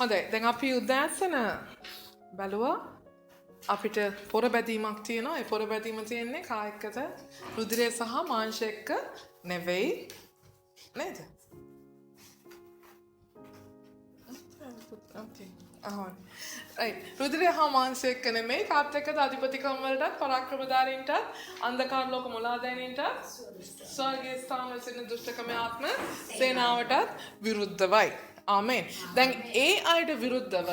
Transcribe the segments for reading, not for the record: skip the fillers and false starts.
හොඳයි දැන් අපි උදෑසන බැලුවා අපිට පොර බැදීමක් තියෙනවා. ඒ පොර බැදීම තියෙන්නේ කා එක්කද? රුධිරය සහ මාංශ එක්ක නෙවෙයි නේද? Okay. රුධිරය හා මාංශ එක්ක නෙමෙයි කාත් එක්කද අධිපතිකම් වලටත් පරාක්‍රමධාරීන්ටත් අන්ධකාර ලෝක මොලාදෑනීන්ටත් ස්වර්ගීය ස්ථාන වල සිටින දුෂ්ටකම ආත්ම සේනාවටත් විරුද්ධවයි. ආමේන්. දැන් ඒ අයට විරුද්ධව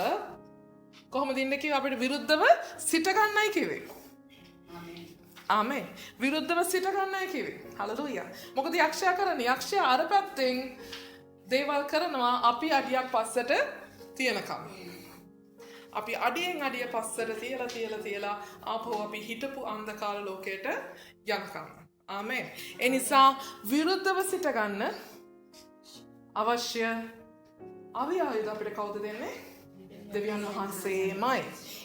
කොහොමද ඉන්නේ කිව්ව අපිට විරුද්ධව සිට ගන්නයි කිව්වේ. ආමේන්. විරුද්ධව සිට ගන්නයි කිව්වේ. හලෙලූයා. මොකද යක්ෂයා කරන්නේ? යක්ෂයා අර පැත්තෙන් දේවල් කරනවා අපි අඩියක් පස්සට තියනකම්. අපි අඩියෙන් අඩිය පස්සට තියලා ආපහු අපි හිටපු අන්ධකාර ලෝකයට යනකම්. ආමේන්. ඒ නිසා විරුද්ධව සිට ගන්න අවශ්‍ය අවියායුධ අපිට කවුද දෙන්නේ? දෙවියන් වහන්සේමයි.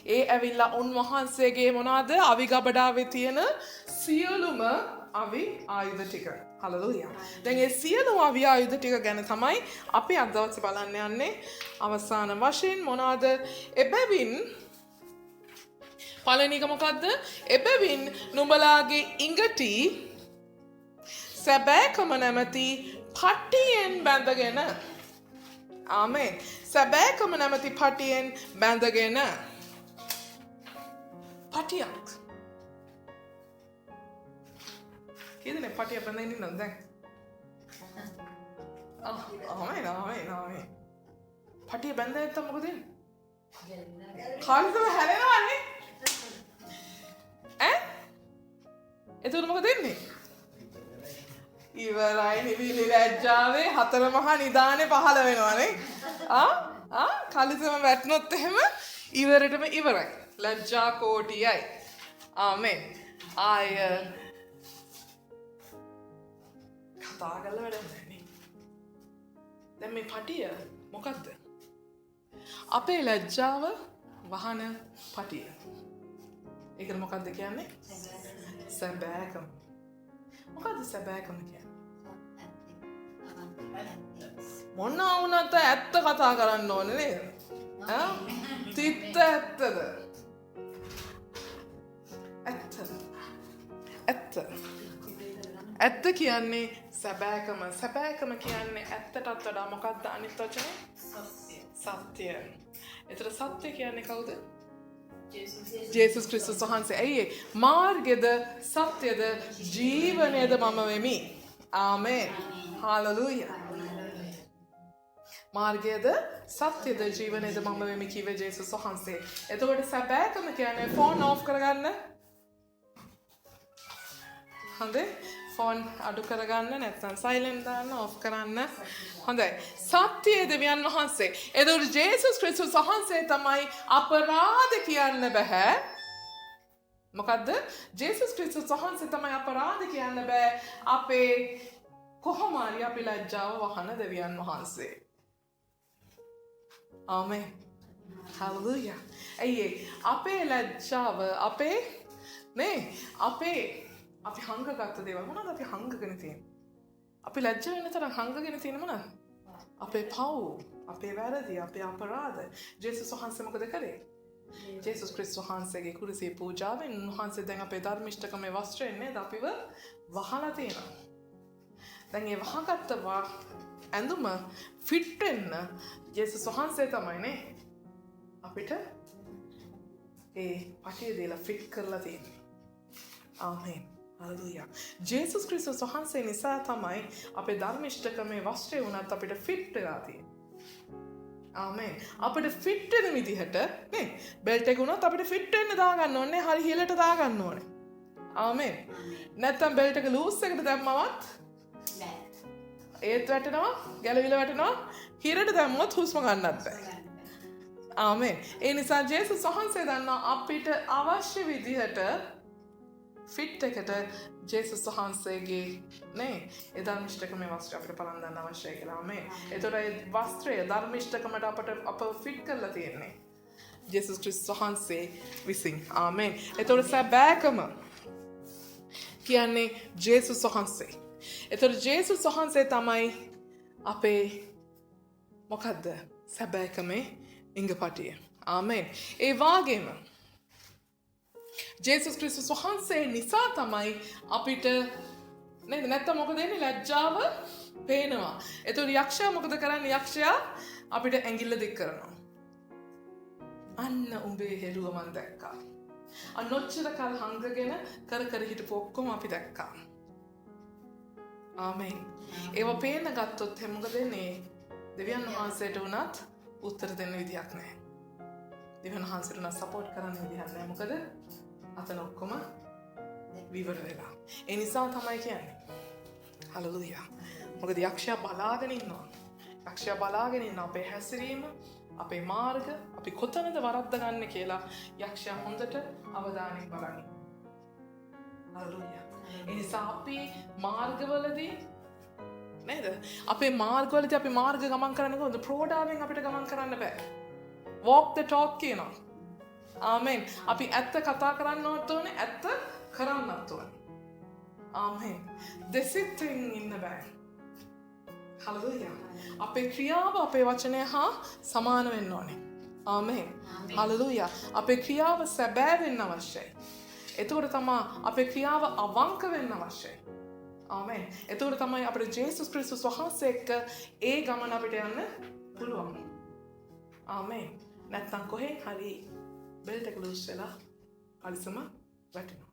ඒ ඇවිල්ලා උන්වහන්සේගේ මොනවාද? අවි ගබඩාවේ තියෙන සියලුම අවි ආයුධ ටික. හලෙලූයා. දැන් ඒ සියලු අවි ආයුධ ටික ගැන තමයි අපි අද දවසේ බලන්න යන්නේ. අවසාන වශයෙන් මොනවාද? එබැවින් පළවෙනි එක මොකද්ද? එබැවින් නුඹලාගේ ඉඟටි සැබෑකම නැමැති පටියෙන් බැඳගෙන ආමේන්. සැබෑකම නැමැති පටියෙන් බැඳගෙන පටියක්. කීයද පටිය බැඳගෙන ඉන්නවද දැන්? ආමේන්. පටිය බැඳලා නැත්තම් මොකද වෙන්නේ? කාල්දම හැලෙනවන්නේ. එතකොට මොකද වෙන්නේ? ඉවරයි නිවිලි ලැජ්ජාවේ හතර මහා නිදානේ පහළ වෙනවනේ. කලිසම වැටුනොත් එහෙම ඉවරටම ඉවරයි. ලැජ්ජා කෝටියයි. ආමෙන්. ආය කතා කරලා වැඩක් නැහැ නේ. දැන් මේ පටිය මොකද්ද? අපේ ලැජ්ජාව වහන පටිය. ඒකට මොකද්ද කියන්නේ? සැබෑකම. මොකද්ද සැබෑකම කියන්නේ? මොනවා වුණත් ඇත්ත කතා කරන්න ඕනේ නේද? තිත්ත ඇත්තද? ඇත්ත කියන්නේ සැබෑකම. සැබෑකම කියන්නේ ඇත්තටත් වඩා මොකක්ද අනිත් වචනේ? සත්‍ය. ඒතර සත්‍ය කියන්නේ කවුද? ජේසුස් ක්‍රිස්තුස් වහන්සේ. ඇයි මාර්ගයද සත්‍යද ජීවනයද මම වෙමි. ආමේන්. හාලෙලූයා. මාර්ගයද සත්‍යද ජීවනයද මම වෙමි කිව්වේ ජේසුස් වහන්සේ. එතකොට සැබෑකම කියන්නේ ෆෝන් ඕෆ් කරගන්න. හොඳේ? ෆෝන් අඩු කරගන්න නැත්නම් සයිලන්ට් දාන්න ඕෆ් කරන්න. හොඳයි. සත්‍යයේ දෙවියන් වහන්සේ. එතකොට ජේසුස් ක්‍රිස්තුස් වහන්සේ තමයි අපරාධ කියන්න බෑ. මොකද්ද? ජේසුස් ක්‍රිස්තුස් වහන්සේ තමයි අපරාධ කියන්න බෑ. අපේ කොහොම හරි අපි ලැජ්ජාව වහන දෙවියන් වහන්සේ. ආමේන්. හලෙලූයා. අයියේ අපේ ලැජ්ජාව අපේ අපි හංගගත්ත දේවල් මොනවද අපි හංගගෙන තියෙන්නේ? අපි ලැජ්ජ වෙන තරම් හංගගෙන තියෙන මොනවද? අපේ පව්, අපේ වැරදි, අපේ අපරාධ. ජේසුස් වහන්සේ මොකද කරේ? ජේසුස් ක්‍රිස්තුස් වහන්සේගේ කුරුසේ පූජාවෙන් උන්වහන්සේ දැන් අපේ ධර්මිෂ්ඨකමේ වස්ත්‍රයෙන් නේද අපිව වහලා තියෙනවා. දැන් ඒ වහගත්ත ඇඳුම ෆිට් වෙන්න ජේසුස් වහන්සේ තමයි නේ අපිට ඒ පටිය දීලා ෆිට් කරලා තියෙන්නේ. ආමේන්. හලෙලූයා. ජේසුස් ක්‍රිස්තුස් වහන්සේ නිසා තමයි අපේ ධර්මිෂ්ඨකමේ වස්ත්‍රය වුණත් අපිට ෆිට් වෙලා තියෙන්නේ. ආමේන්. අපිට ෆිට් වෙන විදිහට නේ බෙල්ට් එක උනත් අපිට ෆිට් වෙන්න දාගන්න ඕනේ. හරි හිලට දාගන්න ඕනේ. ආමේන්. නැත්තම් බෙල්ට් එක ලූස් එකට දැම්මවත් ඒත් වැටෙනවා, ගැලවිලා වැටෙනවා. හිරට දැම්මොත් හුස්ම ගන්නත් බෑ. ආමේන්. ඒ නිසා ජේසුස් වහන්සේ දන්නා අපිට අවශ්‍ය විදිහට ෆිට් එකට ජේසුස් වහන්සේගේ නේ ඒ ධර්මිෂ්ඨකමේ වස්ත්‍රය අපිට පලඳන්න අවශ්‍යයි කියලා. ආමේන්. ඒතකොට ඒ වස්ත්‍රය ධර්මිෂ්ඨකමට අපව ෆිට් කරලා තියෙන්නේ ජේසුස් ක්‍රිස්තුස් වහන්සේ විසින්. ආමේන්. ඒතකොට සැබෑකම කියන්නේ ජේසුස් වහන්සේ. ඒතකොට ජේසුස් වහන්සේ තමයි අපේ මොකද්ද? සැබෑකමේ ඉඟපටිය. ආමේන්. ඒ වාගේම ජේසුස් ක්‍රිස්තුස් වහන්සේ නිසා තමයි අපිට නේද නැත්තම් මොකද වෙන්නේ? ලැජ්ජාව පේනවා. ඒතකොට යක්ෂයා මොකද කරන්නේ? යක්ෂයා අපිට ඇඟිල්ල දික් කරනවා. අන්න උඹේ හෙළුව මන් දැක්කා. අනොච්චර කල් හංගගෙන කර හිටපු ඔක්කොම අපි දැක්කා. ආමේන්. ඒව පේන්න ගත්තොත් මොකද වෙන්නේ? දෙවියන් වහන්සේට උනත් උත්තර දෙන්න විදියක් නැහැ. දෙවියන් වහන්සේට උනත් සපෝට් කරන්න විදියක් නැහැ. මොකද අතන ඔක්කොම විවර වෙලා. ඒ නිසා තමයි කියන්නේ. හලෙලූයා. මොකද යක්ෂයා බලාගෙන ඉන්නවා. යක්ෂයා බලාගෙන ඉන්න අපේ හැසිරීම, අපේ මාර්ග, අපි කොතනද වරද්ද ගන්න කියලා යක්ෂයා හොඳට අවධානයෙන් බලන්නේ. හලෙලූයා. ඒ නිසා අපි මාර්ගවලදී නේද? අපේ මාර්ගවලදී අපි මාර්ග ගමන් කරන්නේ කොහොමද? ප්‍රෝඩාවෙන් අපිට ගමන් කරන්න බෑ. walk the talk කියනවා. ආමේන්. අපි ඇත්ත කතා කරන්නවත් ඕනේ, ඇත්ත කරන්නත් ඕනේ. ආමේන්. දෙසිතින් ඉන්න බෑ. හලෙලූයා. අපේ ක්‍රියාව අපේ වචනය හා සමාන වෙන්න ඕනේ. ආමේන්. හලෙලූයා. අපේ ක්‍රියාව සැබෑ වෙන්න අවශ්‍යයි. එතකොට තමයි අපේ ක්‍රියාව අවංක වෙන්න අවශ්‍යයි. ආමේන්. එතකොට තමයි අපිට ජේසුස් ක්‍රිස්තුස් වහන්සේ එක්ක ඒ ගමන අපිට යන්න පුළුවන්. ආමේන්. නැත්තම් කොහෙන් හරි බෙල්ට් එක ලූස් වෙලා අලිසම වැටෙනවා.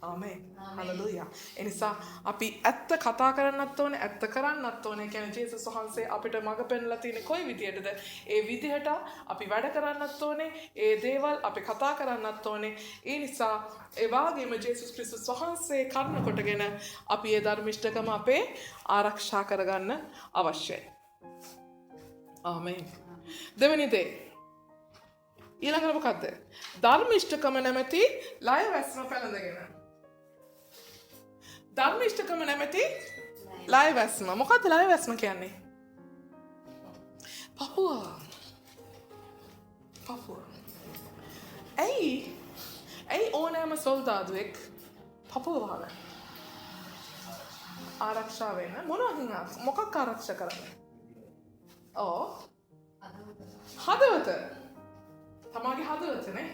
ආමේන්. හලෙලූයා. ඒ නිසා අපි ඇත්ත කතා කරන්නත් ඕනේ, ඇත්ත කරන්නත් ඕනේ. කියන්නේ ජේසුස් වහන්සේ අපිට මඟ පෙන්ලා තියෙන කොයි විදියටද? ඒ විදිහට අපි වැඩ කරන්නත් ඕනේ, ඒ දේවල් අපි කතා කරන්නත් ඕනේ. ඒ නිසා ඒ වගේම ජේසුස් ක්‍රිස්තුස් වහන්සේ කර්ම කොටගෙන අපි ඒ ධර්මිෂ්ඨකම අපේ ආරක්ෂා කරගන්න අවශ්‍යයි. ආමේන්. දෙවෙනි දේ ඊළඟට මොකද්ද? ධර්මිෂ්ඨකම නැමැති ලය වැස්ම පැලඳගෙන. ධර්මිෂ්ඨකම නැමැති ලය වැස්ම. මොකද්ද ලය වැස්ම කියන්නේ? පපුව. ඇයි ඕනෑම සොල්දාදුවෙක් පපුව වහලා ආරක්ෂා වෙන්න මොකක් ආරක්ෂා කරන්නේ? හදවත. තමාගේ හදවතනේ.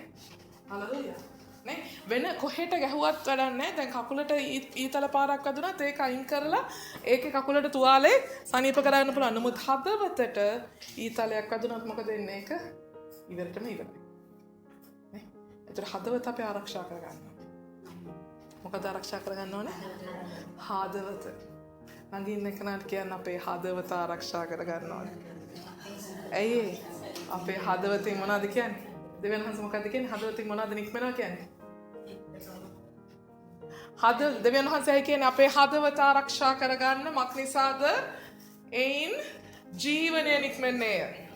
හලෙලූයා. නේ වෙන කොහෙට ගැහුවත් වැඩක් නැහැ. දැන් කකුලට ඊතල පාරක් වැදුනත් ඒක අයින් කරලා ඒකේ කකුලට තුවාලේ සනීප කරගන්න පුළුවන්. නමුත් හදවතට ඊතලයක් වැදුනත් මොකද වෙන්නේ? ඒක ඉවරටම ඉවරයි. නේ? ඒතර හදවත අපි ආරක්ෂා කරගන්න. මොකද ආරක්ෂා කරගන්න ඕනේ? හදවත. ළඟින් එකනට කියන්න අපේ හදවත ආරක්ෂා කරගන්න ඕනේ. ඇයි අපේ හදවතින් මොනවද කියන්නේ? දෙවියන් වහන්සේ මොකද්ද කියන්නේ? හදවතින් මොනවද නික්මනවා කියන්නේ? දෙවියන් වහන්සේ කියන්නේ අපේ හදවත ආරක්ෂා කරගන්න මක් නිසාද? එයින් ජීවනය නික්මන්නේය.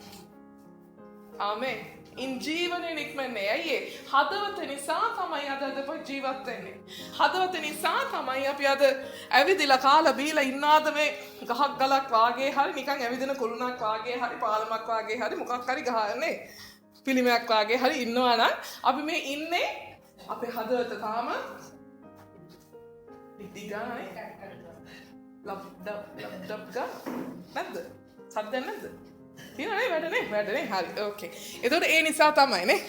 ආමේන්. ඉන් ජීවනය නික්මන්නේ. ඇයි ඒ? හදවත නිසා තමයි අද ජීවත් වෙන්නේ. හදවත නිසා තමයි අපි අද ඇවිදිලා කාලා බීලා ඉන්නාද මේ ගහක් ගලක් වාගේ හරි නිකන් ඇවිදින කුළුණක් වාගේ හරි පාලමක් වාගේ හරි මොකක් හරි ගහන්නේ පිළිමයක් වාගේ හරි ඉන්නවා නම් අපි මේ ඉන්නේ අපේ හදවත තාම ඉදිගානේ ලබ් ඩබ් ගා නැද්ද? සද්දයක් නැද්ද? තියෙනනේ වැඩනේ හරි ඕකේ. එතකොට ඒ නිසා තමයි නේ.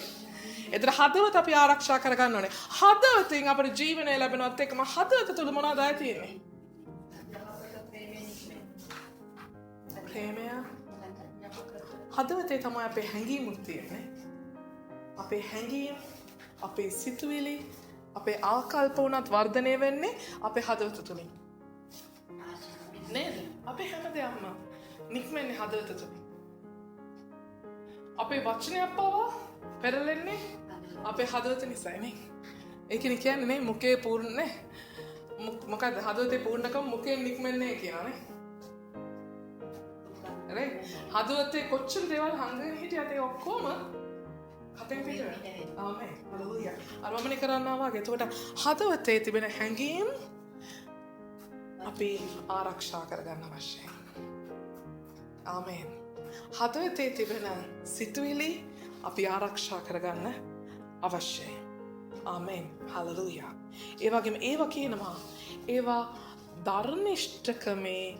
එතන හදවත අපි ආරක්ෂා කරගන්න ඕනේ. හදවතින් අපේ ජීවනය ලැබෙනවත් එක්කම හදවත තුල මොනවද ආයේ තියෙන්නේ? ප්‍රේමය. හදවතේ තමයි අපේ හැඟීමුත් තියෙන්නේ. අපේ හැඟීම්, අපේ සිතුවිලි, අපේ ආකල්ප උනත් වර්ධනය වෙන්නේ අපේ හදවත තුලින්. නේද? අපේ හැම දෙයක්ම නික්මන්නේ හදවත තුලින්. අපේ වචනයක් පවා පෙරලෙන්නේ අපේ හදවත නිසානේ. ඒකනේ කියන්නේ නේ මුකේ පූර්ණ නේ. මොකද හදවතේ පූර්ණකම මුකෙන් නික්මන්නේ කියනනේ. හරි? හදවතේ කොච්චර දේවල් හංගගෙන හිටියද ඒ ඔක්කොම කතෙන් පිට වෙනවා. ආමේන්. හලෙලූයා. අරමනේ කරන්නා වගේ. එතකොට හදවතේ තිබෙන හැඟීම් අපි ආරක්ෂා කරගන්න අවශ්‍යයි. ආමේන්. හදවතේ තිබෙන සිතුවිලි අපි ආරක්ෂා කරගන්න අවශ්‍යයි. ආමේන්. හලෙලූයා. ඒ වගේම ඒවා කියනවා ඒවා ධර්මිෂ්ඨකමේ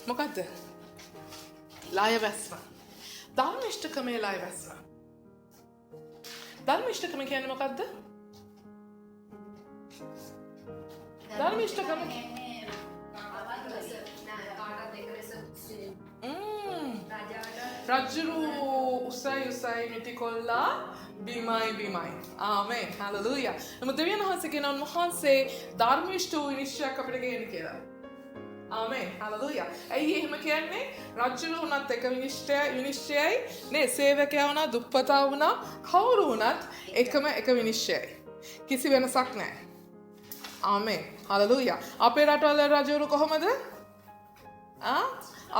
මොකද්ද? ලයවැස්ම. ධර්මිෂ්ඨකමේ ලයවැස්ම. ධර්මිෂ්ඨකම කියන්නේ මොකද්ද? ධර්මිෂ්ඨකම රජ්ජුරු උසයි මිටි කොල්ලා බිමයි. ආමේන්. හලෙලූයා. නමුත් දෙවියන් වහන්සේ කියන උන්වහන්සේ ධර්මිෂ්ඨ වූ විනිශ්චයක් අපිට ගේන්න කියලා. ආමේන්. හලෙලූයා. ඇයි එහෙම කියන්නේ? රජ්ජුරු වුණත් එක විනිශ්චයයි නේ සේවකයා වුණා දුප්පතා වුණා කවුරු වුණත් එකම එක විනිශ්චයයි. කිසි වෙනසක් නැහැ. ආමේන්. හලෙලූයා. අපේ රටවල රජවරු කොහමද?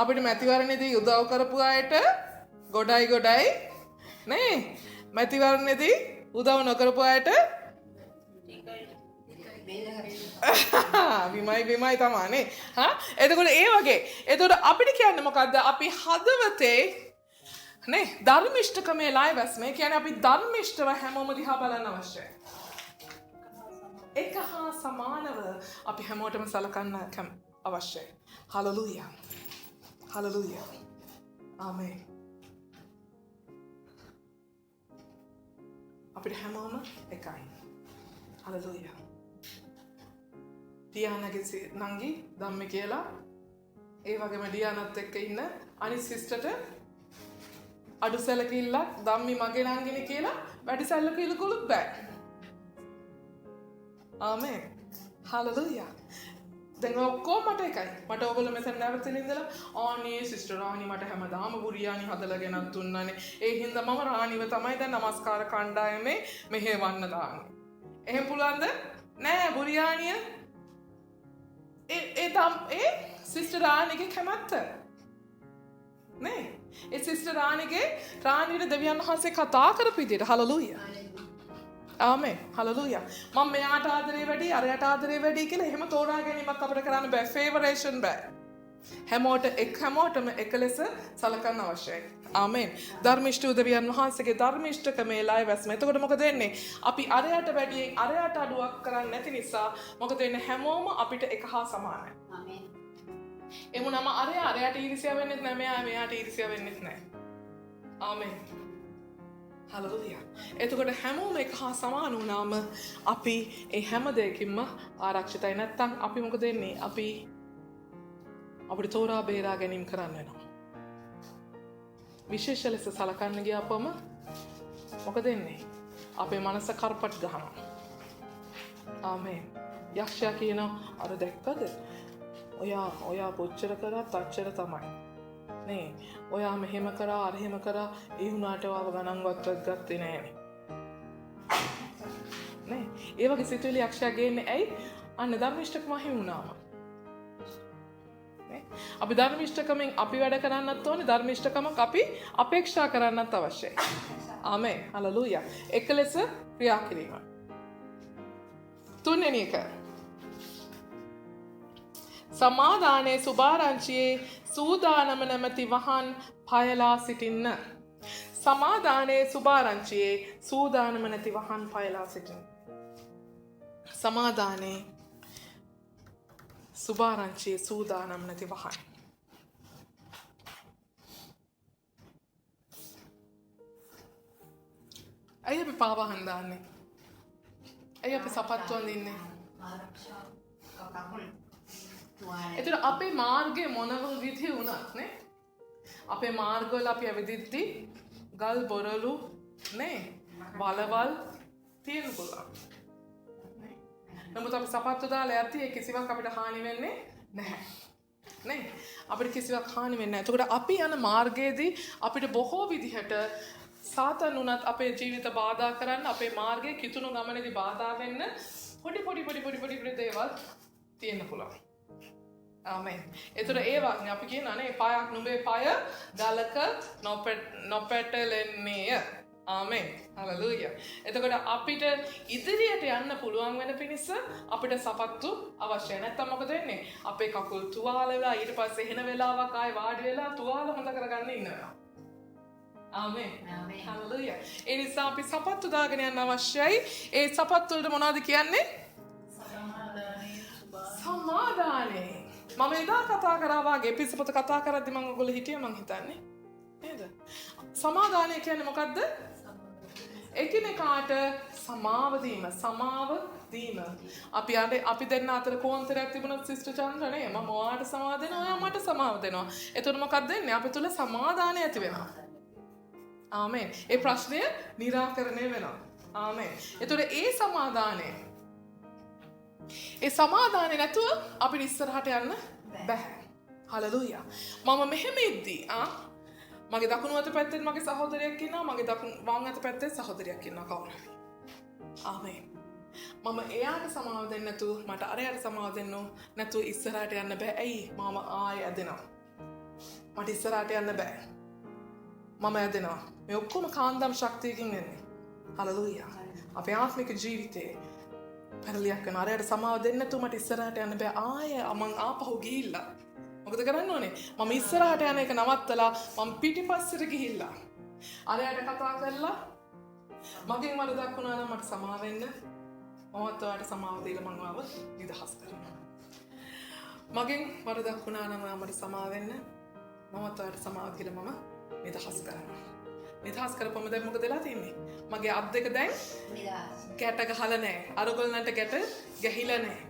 අපිට මැතිවරණයේදී උදව් කරපු අයට ගොඩයි නේ මැතිවරණයේදී උදව් නොකරපු අයට බිමයි තමයි නේ. එතකොට ඒ වගේ. එතකොට අපිට කියන්නේ මොකද්ද? අපි හදවතේ නේ ධර්මිෂ්ඨකමේ ලයවැස්ම. ඒ කියන්නේ අපි ධර්මිෂ්ඨව හැමෝම දිහා බලන්න අවශ්‍යයි. එක හා සමානව අපි හැමෝටම සලකන්න අවශ්‍යයි. හලෙලූයා. හලෙලූයා. ආමේන්. අපිට හැමෝම එකයි. හලෙලූයා. ඩියානගේ නංගි ධම්මේ කියලා ඒ වගේම ඩියානත් එක්ක ඉන්න අනිත් සිස්ටර්ට අඩු සැලකිල්ලක් ධම්මි මගේ නංගිනේ කියලා වැඩි සැලකිල්ලකුත් බෑ. ආමේන්. හලෙලූයා. දැන් ඔක්කොම මට එකයි. මට ඕගොල්ලෝ මෙතන නැවතෙන ඉඳලා ආනේ සිස්ටර් රාණි මට හැමදාම බුරියානි හදලා ගෙනත් දුන්නානේ. ඒ හින්දා මම රාණිව තමයි දැන් නමස්කාර කණ්ඩායමේ මෙහෙවන්න දාන්නේ. එහෙම පුළුවන්ද? නෑ බුරියානිය ඒ සිස්ටර් රාණිගේ කැමැත්ත. නේ? ඒ සිස්ටර් රාණිට දෙවියන් වහන්සේ කතා කරපු විදිහට හලෙලූයා. ආමේන්. හලෙලූයා. මම මෙයාට ආදරේ වැඩි, අරයට ආදරේ වැඩි කියලා එහෙම තෝරා ගැනීමක් අපිට කරන්න බෑ. ෆේවරේෂන් බෑ. හැමෝටම එක ලෙස සලකන්න අවශ්‍යයි. ආමේන්. ධර්මිෂ්ඨ දෙවියන් වහන්සේගේ ධර්මිෂ්ඨකමේ ලයවැස්ම. එතකොට මොකද වෙන්නේ? අපි අරයට වැඩි අරයට අඩුවක් කරන්නේ නැති නිසා මොකද වෙන්නේ? හැමෝම අපිට එක හා සමානයි. ආමේන්. එමුණම අරයට ඊර්ෂ්‍යා වෙන්නේ නැහැ, මෙයාට ඊර්ෂ්‍යා වෙන්නේ නැහැ. ආමේන්. හලෙලූයා. එතකොට හැමෝම එක හා සමාන වුණාම අපි ඒ හැම දෙයකින්ම ආරක්ෂිතයි. නැත්තම් අපි මොකද වෙන්නේ? අපිට තෝරා බේරා ගැනීම කරන්න වෙනවා. විශේෂ ලෙස සලකන්න ගියාපම මොකද වෙන්නේ? අපේ මනස කරපට් ගහනවා. ආමේන්. යක්ෂයා කියනවා අර දැක්කද? ඔයා කොච්චර කරත් අච්චර තමයි. නේ ඔයා මෙහෙම කරා අරහෙම කරා ඒ වුණාට ආව ගණන්වත් ගත්තේ නෑනේ. නේ ඒ වගේ සිතුවිලි යක්ෂයා ගේන්නේ ඇයි? අන්න ධර්මිෂ්ඨකම හිමි වුණාම. අපි ධර්මිෂ්ඨකමෙන් අපි වැඩ කරන්නත් ඕනේ ධර්මිෂ්ඨකමක් අපි අපේක්ෂා කරන්නත් අවශ්‍යයි. ආමේන්. හලෙලූයා. එක ලෙස ක්‍රියා කිරීම. තුන්වෙනි එක. සමාදානයේ සුභාරංචියේ සූදානම නැමැති වහන් පයලා සිටින්න. සමාදානයේ සුභාරංචියේ සූදානම නැති වහන් පයලා සිටින්න. සමාදානයේ සුභාරංචියේ සූදානම් නැති වහන්. ඇයි අපි පාවහන් දාන්නේ? ඇයි අපි සපත්තු අඳින්නේ? එතකොට අපේ මාර්ගය මොන විදිහේ වුණත් නේ අපේ මාර්ගවල අපි ඇවිදිද්දි ගල් බොරළු නේ වලවල් තියෙන්න පුළුවන්. නමුත් අපි සපත්තු දාලා යද්දි ඒ කිසිවක් අපිට හානි වෙන්නේ නැහැ. නේ අපිට කිසිවක් හානි වෙන්නේ නැහැ. එතකොට අපි යන මාර්ගයේදී අපිට බොහෝ විදිහට සාතන් උනත් අපේ ජීවිත බාධා කරන්න අපේ මාර්ගයේ කිතුණු ගමනේදී බාධා වෙන්න පොඩි දේවල් තියෙන්න පුළුවන්. ආමෙන්. ඒතර ඒ වගේ අපි කියනනේ පායක් නුඹේ පාය ගලක නොපැටලෙන්නේය. ආමෙන්. හලෙලූයා. එතකොට අපිට ඉදිරියට යන්න පුළුවන් වෙන පිණිස අපිට සපත්තු අවශ්‍යයි. නැත්නම් මොකද වෙන්නේ? අපේ කකුල් තුවාල වෙලා ඊට පස්සේ එහෙන වෙලාවක් ආයේ වාඩි වෙලා තුවාල හොඳ කරගන්න ඉන්නවා. ආමෙන්. හලෙලූයා. ඒ නිසා අපි සපත්තු දාගෙන යන්න අවශ්‍යයි. ඒ සපත්තු වලට මොනවද කියන්නේ? සමාදානය. මම එදා කතා කරා වගේ පිස්සපොත කතා කරද්දි මම ඔයගොල්ලෝ හිටියා මං හිතන්නේ. නේද? සමාදානය කියන්නේ මොකද්ද? එකිනෙකාට සමාව දීම. අපි දෙන්න අතර කෝන්තරයක් තිබුණොත් සිස්ටර් චන්ද්‍රනේ මම ඔයාට සමාව දෙනවා ඔයා මට සමාව දෙනවා. එතකොට මොකක්ද වෙන්නේ? අපි තුල සමාදානය ඇති වෙනවා. ආමෙන්. ඒ ප්‍රශ්නය निराකරණය වෙනවා. ආමෙන්. එතකොට ඒ සමාදානය නැතුව අපිට ඉස්සරහට යන්න බෑ. හලෙලූයා. මම මෙහෙම ඉද්දී මගේ දකුණු අත පැත්තෙන් මගේ සහෝදරයෙක් ඉන්නවා මගේ වම් අත පැත්තේ සහෝදරියක් ඉන්නවා කවුරු හරි. ආමෙන්. මම එයාට සමාව දෙන්න නැතුව මට අරයට සමාව දෙන්න නැතුව ඉස්සරහට යන්න බෑ. ඇයි? මම ආයෙ ඇදෙනවා. මට ඉස්සරහට යන්න බෑ. මම ඇදෙනවා. මේ ඔක්කොම කාන්දම් ශක්තියකින් වෙන්නේ. හලෙලූයා. අපේ ආත්මික ජීවිතේ පැරලියක් වෙනවා. අරයට සමාව දෙන්න නැතුව මට ඉස්සරහට යන්න බෑ. ආයෙ මං ආපහු ගිහිල්ලා. මොකද කරන්න ඕනේ? මම ඉස්සරහට යන එක නවත්තලා මම පිටිපස්සට ගිහිල්ලා අරයට කතා කරලා මගෙන් වරදක් වුණා නම් මට සමාව වෙන්න. මමත් ඔයාලට සමාව දීලා මම ආව නිදහස් කරනවා. මගෙන් වරදක් වුණා නම් මට සමාව වෙන්න. මමත් ඔයාලට සමාව දීලා මම නිදහස් කරනවා. නිදහස් කරපුවම දැන් මොකද වෙලා තින්නේ? මගේ අත් දෙක දැන් ගැට ගහලා නැහැ. අරගොල්ලන්ට ගැට ගැහිලා නැහැ.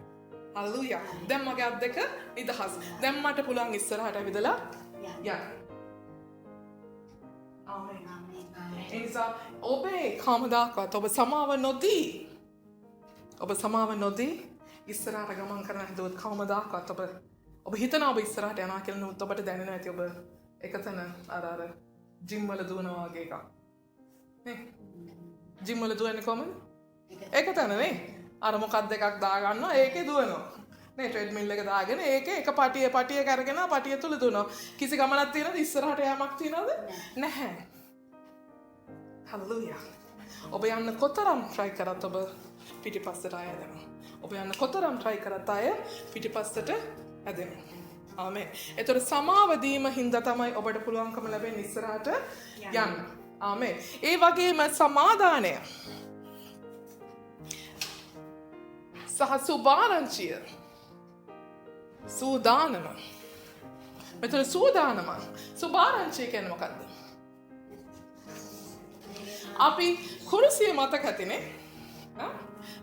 හලෙලූයා. දැන් මගේ අත් දෙක නිදහස්. දැන් මට පුළුවන් ඉස්සරහට ඇවිදලා යන්න. ආමෙන්. එනිසා ඔබේ කවමදාකවත් ඔබ සමාව නොදී ඉස්සරහට ගමන් කරන්න හදුවොත් කවමදාකවත් ඔබ හිතනවා ඔබ ඉස්සරහට යනවා කියලා නමුත් ඔබට දැනෙනවා ඇති ඔබ එකතන අර ජිම් වල දුවනවා වගේ එකක්. නේ? ජිම් වල දුවන්නේ කොහමද? එකතන නේ. අර මොකක්ද එකක් දාගන්නවා ඒකේ දුවනවා. නේ ට්‍රෙඩ්මිල් එක දාගෙන ඒකේ එක පටියක අරගෙන පටිය තුල දුවනවා. කිසි ගමනක් තියනද ඉස්සරහට යamak තියනද? නැහැ. හලෙලූයා. ඔබ යන්න කොතරම් try කරත් ඔබ පිටිපස්සට ආයෙනවා. ඔබ යන්න කොතරම් try කරත් ආයෙ පිටිපස්සට ඇදෙනවා. ආමෙන්. ඒතර සමාව දීම හින්දා තමයි ඔබට පුළුවන්කම ලැබෙන්නේ ඉස්සරහට යන්න. ආමෙන්. ඒ වගේම සමාදානය සහ සුභාරංචිය සූදානම. මෙතන සූදානම සුභාරංචිය කියන්නේ මොකද්ද? අපි කුරුසිය මතක ඇතිනේ.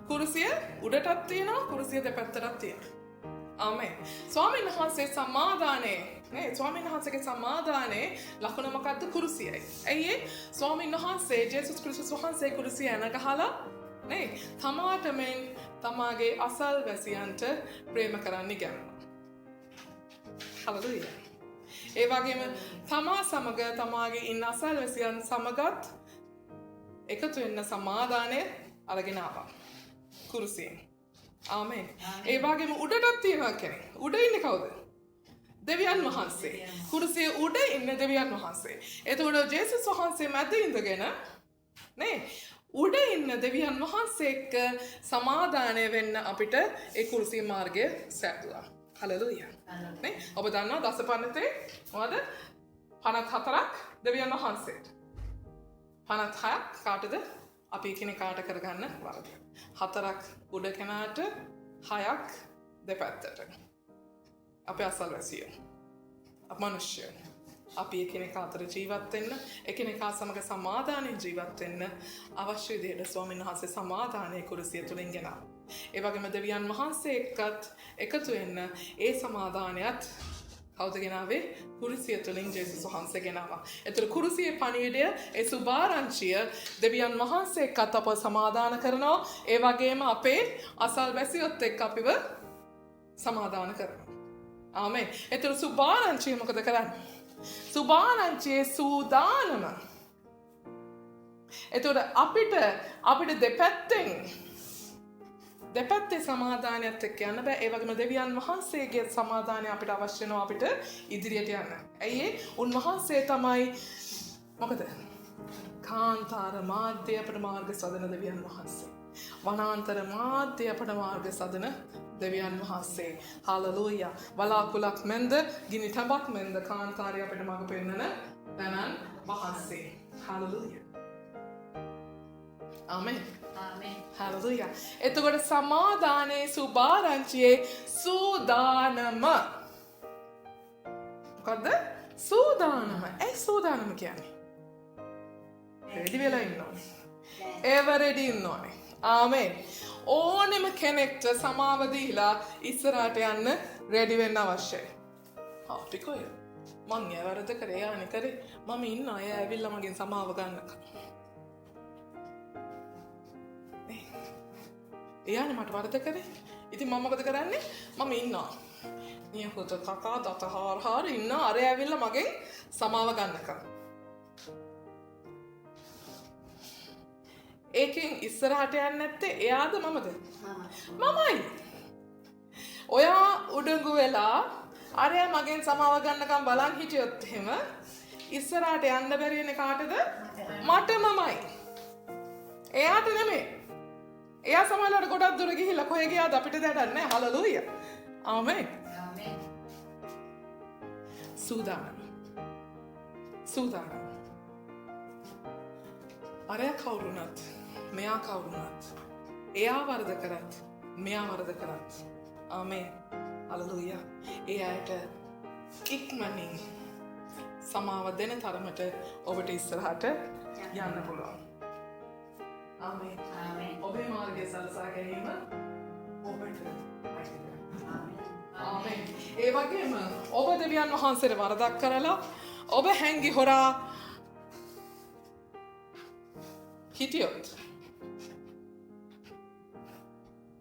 කුරුසිය උඩටත් තියෙනවා කුරුසිය දෙපැත්තටත් තියෙනවා. ආමෙන්. ස්වාමීන් වහන්සේ සමාදානයේ නේ ස්වාමීන් වහන්සේගේ සමාදානයේ ලකුණ මොකද්ද? කුරුසියයි. ඇයි ඒ? ස්වාමීන් වහන්සේ ජේසුස් ක්‍රිස්තුස් වහන්සේ කුරුසිය යන ගහලා නේ තමාටමෙන් තමාගේ අසල්වැසියන්ට ප්‍රේම කරන්න ඉගෙනුවා. හලෙලූයා. ඒ වගේම තමා සමග තමාගේ ඉන්න අසල්වැසියන් සමගත් එකතු වෙන්න සමාදානය අරගෙන ආවා. කුරුසියෙන්. ආමෙන්. ඒ වගේම උඩටත් තියනවා කෙනෙක්. උඩ ඉන්නේ කවුද? දෙවියන් වහන්සේ. කුරුසිය උඩ ඉන්න දෙවියන් වහන්සේ. එතකොට ජේසුස් වහන්සේ මැද ඉඳගෙන නේ උඩ ඉන්න දෙවියන් වහන්සේ එක්ක සමාදානය වෙන්න අපිට ඒ කුරුසිය මාර්ගය සැපුවා. හලෙලූයා. නේ ඔබ දන්නවා දසපන්නතේ මොකද 54ක් දෙවියන් වහන්සේට. 56ක් කාටද? අපි එකිනෙකාට කරගන්න වරද. 4ක් උඩ කෙනාට 6ක් දෙපැත්තට. අපි අසල්වැසියෝ. මනුෂ්‍යයෝ. අපි එකිනෙකා අතර ජීවත් වෙන්න, එකිනෙකා සමග සමාදානයෙන් ජීවත් වෙන්න අවශ්‍ය විදිහට ස්වාමීන් වහන්සේ සමාදානයේ කුරුසිය තුලින් ගෙනාවා. ඒ වගේම දෙවියන් වහන්සේ එක්කත් එකතු වෙන්න ඒ සමාදානයත් කවුද ගෙනාවේ? කුරුසිය තුලින් ජේසුස් වහන්සේ ගෙනාවා. ඒතර කුරුසියේ පණිවිඩය ඒ සුභාරංචිය දෙවියන් වහන්සේ එක්කත් අපව සමාදාන කරනවා. ඒ වගේම අපේ අසල්වැසියොත් එක්ක අපිව සමාදාන කරනවා. ආමෙන්. ඒතර සුභාරංචිය මොකද කරන්නේ? සුභාරංචියේ සූදානම. ඒතර අපිට දෙපැත්තේ සමාදානයත් එක්ක යන්න බෑ. ඒ වගේම දෙවියන් වහන්සේගේ සමාදානය අපිට අවශ්‍ය වෙනවා අපිට ඉදිරියට යන්න. ඇයි ඒ? උන්වහන්සේ තමයි මොකද? කාන්තාර මාධ්‍ය අපට මාර්ග සදන දෙවියන් වහන්සේ. වනාන්තර මාධ්‍ය අපට මාර්ග සදන දෙවියන් වහන්සේ. හලලූයා. වලාකුලක් මෙන්ද ගිනි තඹක් මෙන්ද කාන්තාරය අපිට මඟ පෙන්වන දනන් වහන්සේ. හලලූයා. ආමෙන්. හලලූයා. එතකොට සමාදානයේ සුභාරංචියේ සූදානම. මොකද්ද? සූදානම. ඒ සූදානම කියන්නේ රෙඩි වෙලා ඉන්න ඕනේ. එවර් රෙඩි ඉන්න ඕනේ. ආමෙන්. ඕනෙම කෙනෙක්ට සමාව දීලා ඉස්සරහට යන්න රෙඩි වෙන්න අවශ්‍යයි. අපි කොහෙද? මං ඒ වරද කරේ යන්නේ කරේ. මම ඉන්න අය ඇවිල්ලා මගෙන් සමාව ගන්නකම්. එයානේ මට වරද කරේ. ඉතින් මම මොකද කරන්නේ? මම ඉන්නවා. නියපොත කකා දත හාර ඉන්න අර ඇවිල්ලා මගෙන් සමාව ගන්නකම්. ඒකෙන් ඉස්සරහට යන්නේ නැත්තේ එයාද මමද? මමයි. ඔයා උඩඟු වෙලා අරයා මගෙන් සමාව ගන්නකම් බලන් හිටියොත් එහෙම ඉස්සරහට යන්න බැරි වෙන්නේ කාටද? මටමමයි. එයාට නෙමෙයි. එයා සමහරවිට ගොඩක් දුර ගිහිල්ලා කොහෙ ගියාද අපිට දැනන්නේ නැහැ. හලලූයා. ආමෙන්. ආමෙන්. සූදානම්. අරයා කවුරුණත්, මෙයා කවුරුණත්, එයා වරද කරත්, මෙයා වරද කරත්. ආමෙන්. හලලූයා. ඒ අයට ඉක්මනින් සමාව දෙන තරමට ඔබට ඉස්සරහට යන්න පුළුවන්. ආමෙන්. ඔබේ මාර්ගය සලසා ගැනීම ඔබට ආමෙන්. ඒ වගේම ඔබ දෙවියන් වහන්සේට වරදක් කරලා ඔබ හැංගි හොරා හිටියොත්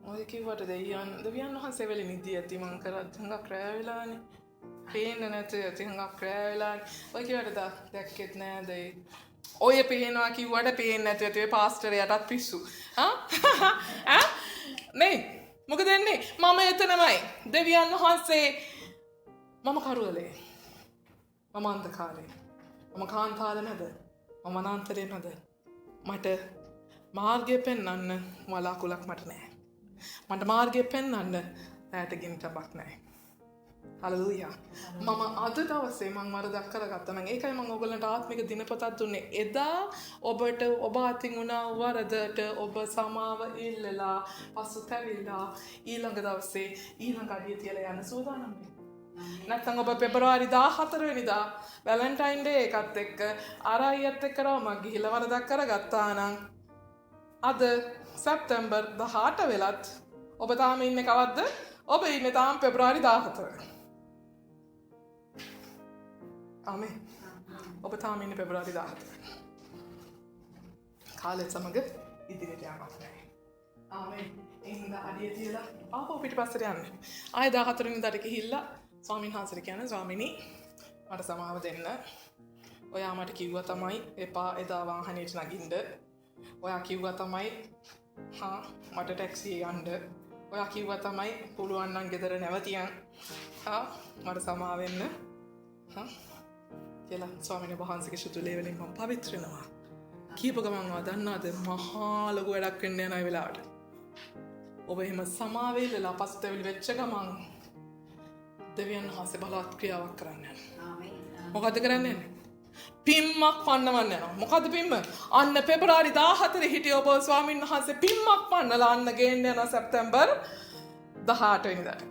ඔය කිව්වට දෙවියන් වහන්සේ වෙලෙ නිදි ඇති මං කරත් හුඟක් රැ වෙලානේ. පේන්නේ නැති ඇති හුඟක් රැ වෙලානේ. ඔය කිව්වට දැක්කෙත් නෑද ඒ ඔය පේනවා කිව්වට පේන්නේ නැති ඇති ඔය පාස්ටරයටත් පිස්සු. නේ මොකද වෙන්නේ? මම එතනමයි. දෙවියන් වහන්සේ මම කරුවලේ. මම අන්ධකාරේ. මම කාන්තාර මැද. මම වනාන්තරේ මැද. මට මාර්ගය පෙන්වන්න වලාකුලක් මට නැහැ. මට මාර්ගය පෙන්වන්න ඈට ගිනි තබක් නැහැ. හලලූයා. මම අද දවසේ මම වරදක් කරගත්තා. මම ඒකයි මම ඔයගලන්ට ආත්මික දිනපතක් දුන්නේ. එදා ඔබට ඔබ අතින් වුණා වරදට ඔබ සමාව ඉල්ලලා පසුතැවිලා ඊළඟ දවසේ ඊළඟ අඩිය තියලා යන්න සූදානම් වෙන්න. නැත්නම් ඔබ පෙබරවාරි 14 වෙනිදා වැලන්ටයින් ඩේ එකත් එක්ක අරයියත් එක්ක රවුමක් ගිහිල්ලා වරදක් කරගත්තා නම් අද සැප්තැම්බර් 18 වෙලත් ඔබ තාම ඉන්නේ කවද්ද? ඔබ ඉන්නේ තාම පෙබරවාරි 14. ආමෙන්. ඔබ තාම ඉන්නේ පෙබරවාරි 14. කාලය සමග ඉදිරියට යamak නැහැ. ආමෙන්. එහෙනම් අඩිය තියලා ආපහු පිටිපස්සට යන්න. ආයෙ 14 වෙනිදාට ගිහිල්ලා ස්වාමීන් වහන්සේට කියන ස්වාමිනී මට සමාව දෙන්න. ඔයා මට කිව්වා තමයි එපා එදා වාහනේට නගින්න. ඔයා කිව්වා තමයි මට ටැක්සියේ යන්න. ඔයා කිව්වා තමයි පුළුවන් නම් ගෙදර නැවතියන්. මට සමාව වෙන්න. කියලා ස්වාමීන් වහන්සේගේ සුදුලේ වලින් මම පවිත්‍ර වෙනවා. කීප ගමන් දන්නාද මහා ලොකු වැඩක් වෙන්න යන වෙලාවට. ඔබ එහෙම සමාවෙල්ලලා පසුතැවිලි වෙච්ච ගමන් දෙවියන් වහන්සේ බලවත් ක්‍රියාවක් කරන්න යනවා. මොකද කරන්නේ? පිම්මක් පන්නවන්න යනවා. මොකද පිම්ම? අන්න පෙබරවාරි 14 හිටිය ඔබ ස්වාමීන් වහන්සේ පිම්මක් පන්නලා අන්න ගේන්න යනවා සැප්තැම්බර් 18 වෙනිදාට.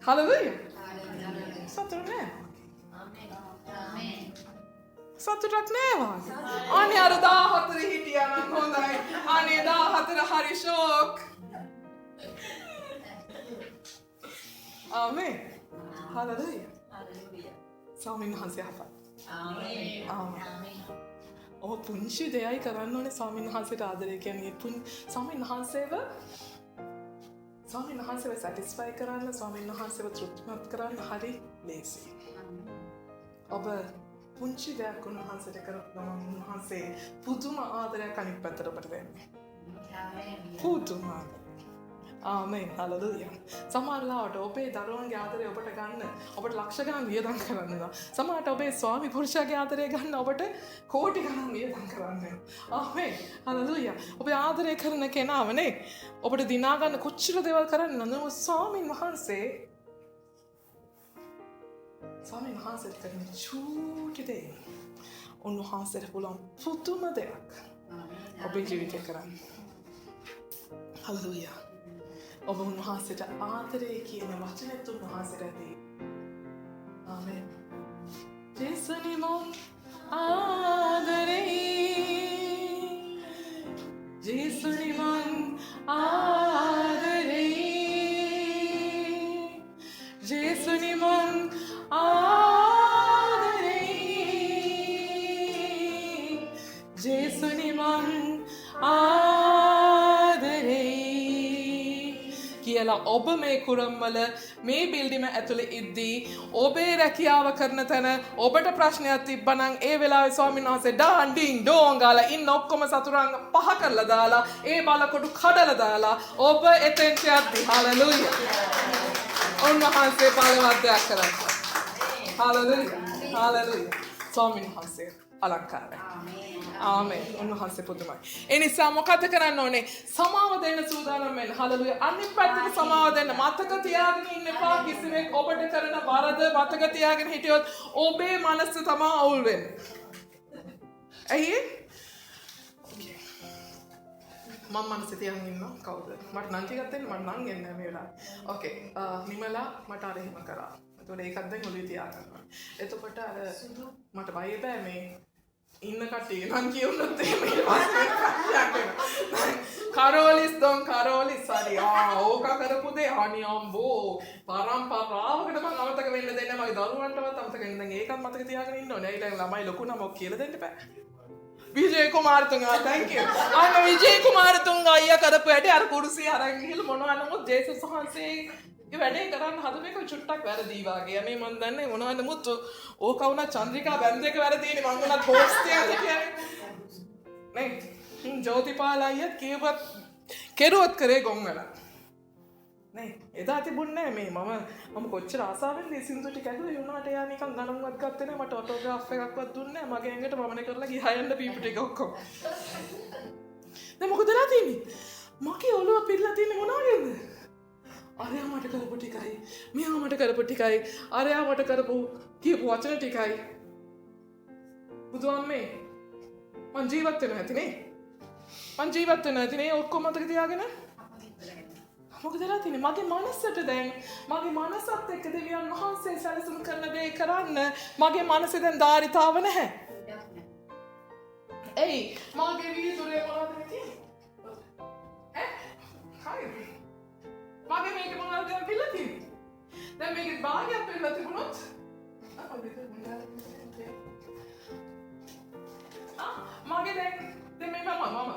හලෙලූයා. සතුටු නෑ. සතුටක් නෑවා. අනේ අර 14 හිටියා නම් හොඳයි. අනේ 14 හරි ෂෝක්. ආමේන්. හලෙලූයා. ස්වාමීන් වහන්සේ අපත්. ආමේන්. ඔබ පුංචි දෙයයි කරන්න ඕනේ ස්වාමීන් වහන්සේට ආදරය කියන්නේ ස්වාමීන් වහන්සේව සැටිස්ෆයි කරන්න ස්වාමීන් වහන්සේව තෘප්තිමත් කරන්න හරි ලේසි. ඔබ පුංචි දෙයක් උන්වහන්සේට කරොත් උන්වහන්සේ පුදුම ආදරයක් අනිත් පැත්තට ඔබට දෙන්නේ. පුදුම ආදරයක්. ආමේන්. හලෙලූයා. සමහරවිට ඔබේ දරුවන්ගේ ආදරය ඔබට ගන්න ඔබට ලක්ෂ ගණන් වියදම් කරන්න වෙනවා. සමහරවිට ඔබේ ස්වාමි පුරුෂයාගේ ආදරය ගන්න ඔබට කෝටි ගණන් වියදම් කරන්න වෙනවා. ආමේන්. හලෙලූයා. ඔබේ ආදරය කරන කෙනාවනේ ඔබට දිනා ගන්න කොච්චර දේවල් කරන්න නෝ ස්වාමීන් වහන්සේට කරන චූටි දෙයක් උන්වහන්සේට පුළුවන් පුදුම දෙයක් ඔබේ ජීවිතේ කරන්න. හලෙලූයා. ඔබ උන්වහන්සේට ආදරය කියන වචනෙත් උන්වහන්සේට ඇති. ආමේන්. ජේසුනි මං ආදරේ. ජේසුනි මං ආදරේ. ජේසුනි මං ආදරේ. ජේසුනි මං කියලා ඔබ මේ කුරම්වල මේ බිල්ඩිම ඇතුළේ ඉද්දී ඔබේ රැකියාව කරන තැන ඔබට ප්‍රශ්නයක් තිබ්බනම් ඒ වෙලාවේ ස්වාමීන් වහන්සේ ඩාන් ඩින් ඩෝන් ගාලා ඉන්න ඔක්කොම සතුරන් පහ කරලා දාලා ඒ බලකොටු කඩලා දාලා ඔබ එතෙන්ට යද්දී හලෙලූයා. උන්වහන්සේ බලවත් දෙයක් කරනවා. හලෙලූයා. හලෙලූයා. ස්වාමීන් වහන්සේ අලංකාරයි. ආමේන්. උන්වහන්සේ පුදුමයි. ඒ නිසා මොකද කරන්න ඕනේ? සමාව දෙන්න සූදානම් වෙන්න. හලෙලූයා. අනිත් පැත්තට සමාව දෙන්න. මතක තියාගෙන ඉන්න එපා කිසිවෙක් ඔබට කරන වරද මතක තියාගෙන හිටියොත් ඔබේ මනස තමයි අවුල් වෙන්නේ. ඇයි? මම මනසේ තියන් ඉන්නවා කවුද? මට නම් ටිකක් දෙන්න මම නම් එන්නේ මේ වෙලාවේ. ඕකේ. නිමලා මට අර එහෙම කරා. එතකොට ඒකත් දැන් ඔළුවේ තියාගන්නවා. එතකොට අර මට බය බෑ මේ ඉන්න කට්ටිය නම් කියුණොත් එහෙම කරෝලිස් දොන් කරෝලිස් හරි ඕක කරපු දේ අනේ අම්බෝ පරම්පරාවකට මම අමතක වෙන්න දෙන්නේ මගේ දරුවන්ටවත් අමතක වෙන්න දැන් ඒකත් මතක තියාගෙන ඉන්න ඕනේ. ඊළඟ ළමයි ලොකු නම ඔක් කියලා දෙන්න බෑ. Vije කුමාරතුංගා thank you. අන්න විජේ කුමාරතුංගා අයියා කරපු ඇටි අර කුරුසිය අරන් ගිහලා මොනවා නමුත් ජේසුස් වහන්සේ ඒ වැඩේ කරන්න හදපේක චුට්ටක් වැරදි වාගේ. අනේ මන් දන්නේ මොනවා නමුත් ඕක වුණා චන්ද්‍රිකා බැන්ද එක වැරදීනේ මං උනත් හොස්ට් එකක් කියන්නේ. නේ ජෝතිපාල අයියත් කියවත් කෙරුවත් කරේ ගොන් වල. නේ එදා තිබුණේ මේ මම කොච්චර ආසාවෙන්ද මේ සින්දු ටික ඇදුවේ උනාට එයා නිකන් ගණන්වත් ගත්තේ නැහැ. මට ඔටෝග්‍රාෆ් එකක්වත් දුන්නේ නැහැ. මගේ ඇඟට වමනේ කරලා ගියා යන්න පීපු ටික ඔක්කොම. දැන් මොකදලා තියෙන්නේ? මගේ ඔළුව පිරලා තියෙන්නේ මොනවද? අරයා මට කරපු ටිකයි මෙයා මට කරපු ටිකයි අරයා මට කරපු කියපු වචන ටිකයි බුදුම්මේ මං ජීවත් වෙනවා ඇතිනේ ඔක්කොම මතක තියාගෙන මොකද වෙලා තියෙන්නේ මගේ මනසට දැන් මගේ මනසත් එක්ක දෙවියන් වහන්සේ සැලසුම් කරන දේ කරන්න මගේ මනසේ දැන් ධාරිතාව නැහැ. එයි මගේ වීදුරේ මොනවද තියෙන්නේ? හරි මගේ මේක මොනවද දැන් පිළලා තියෙන්නේ? දැන් මේකේ භාගයක් පිළලා තිබුණොත් මගේ දැන් මේ මම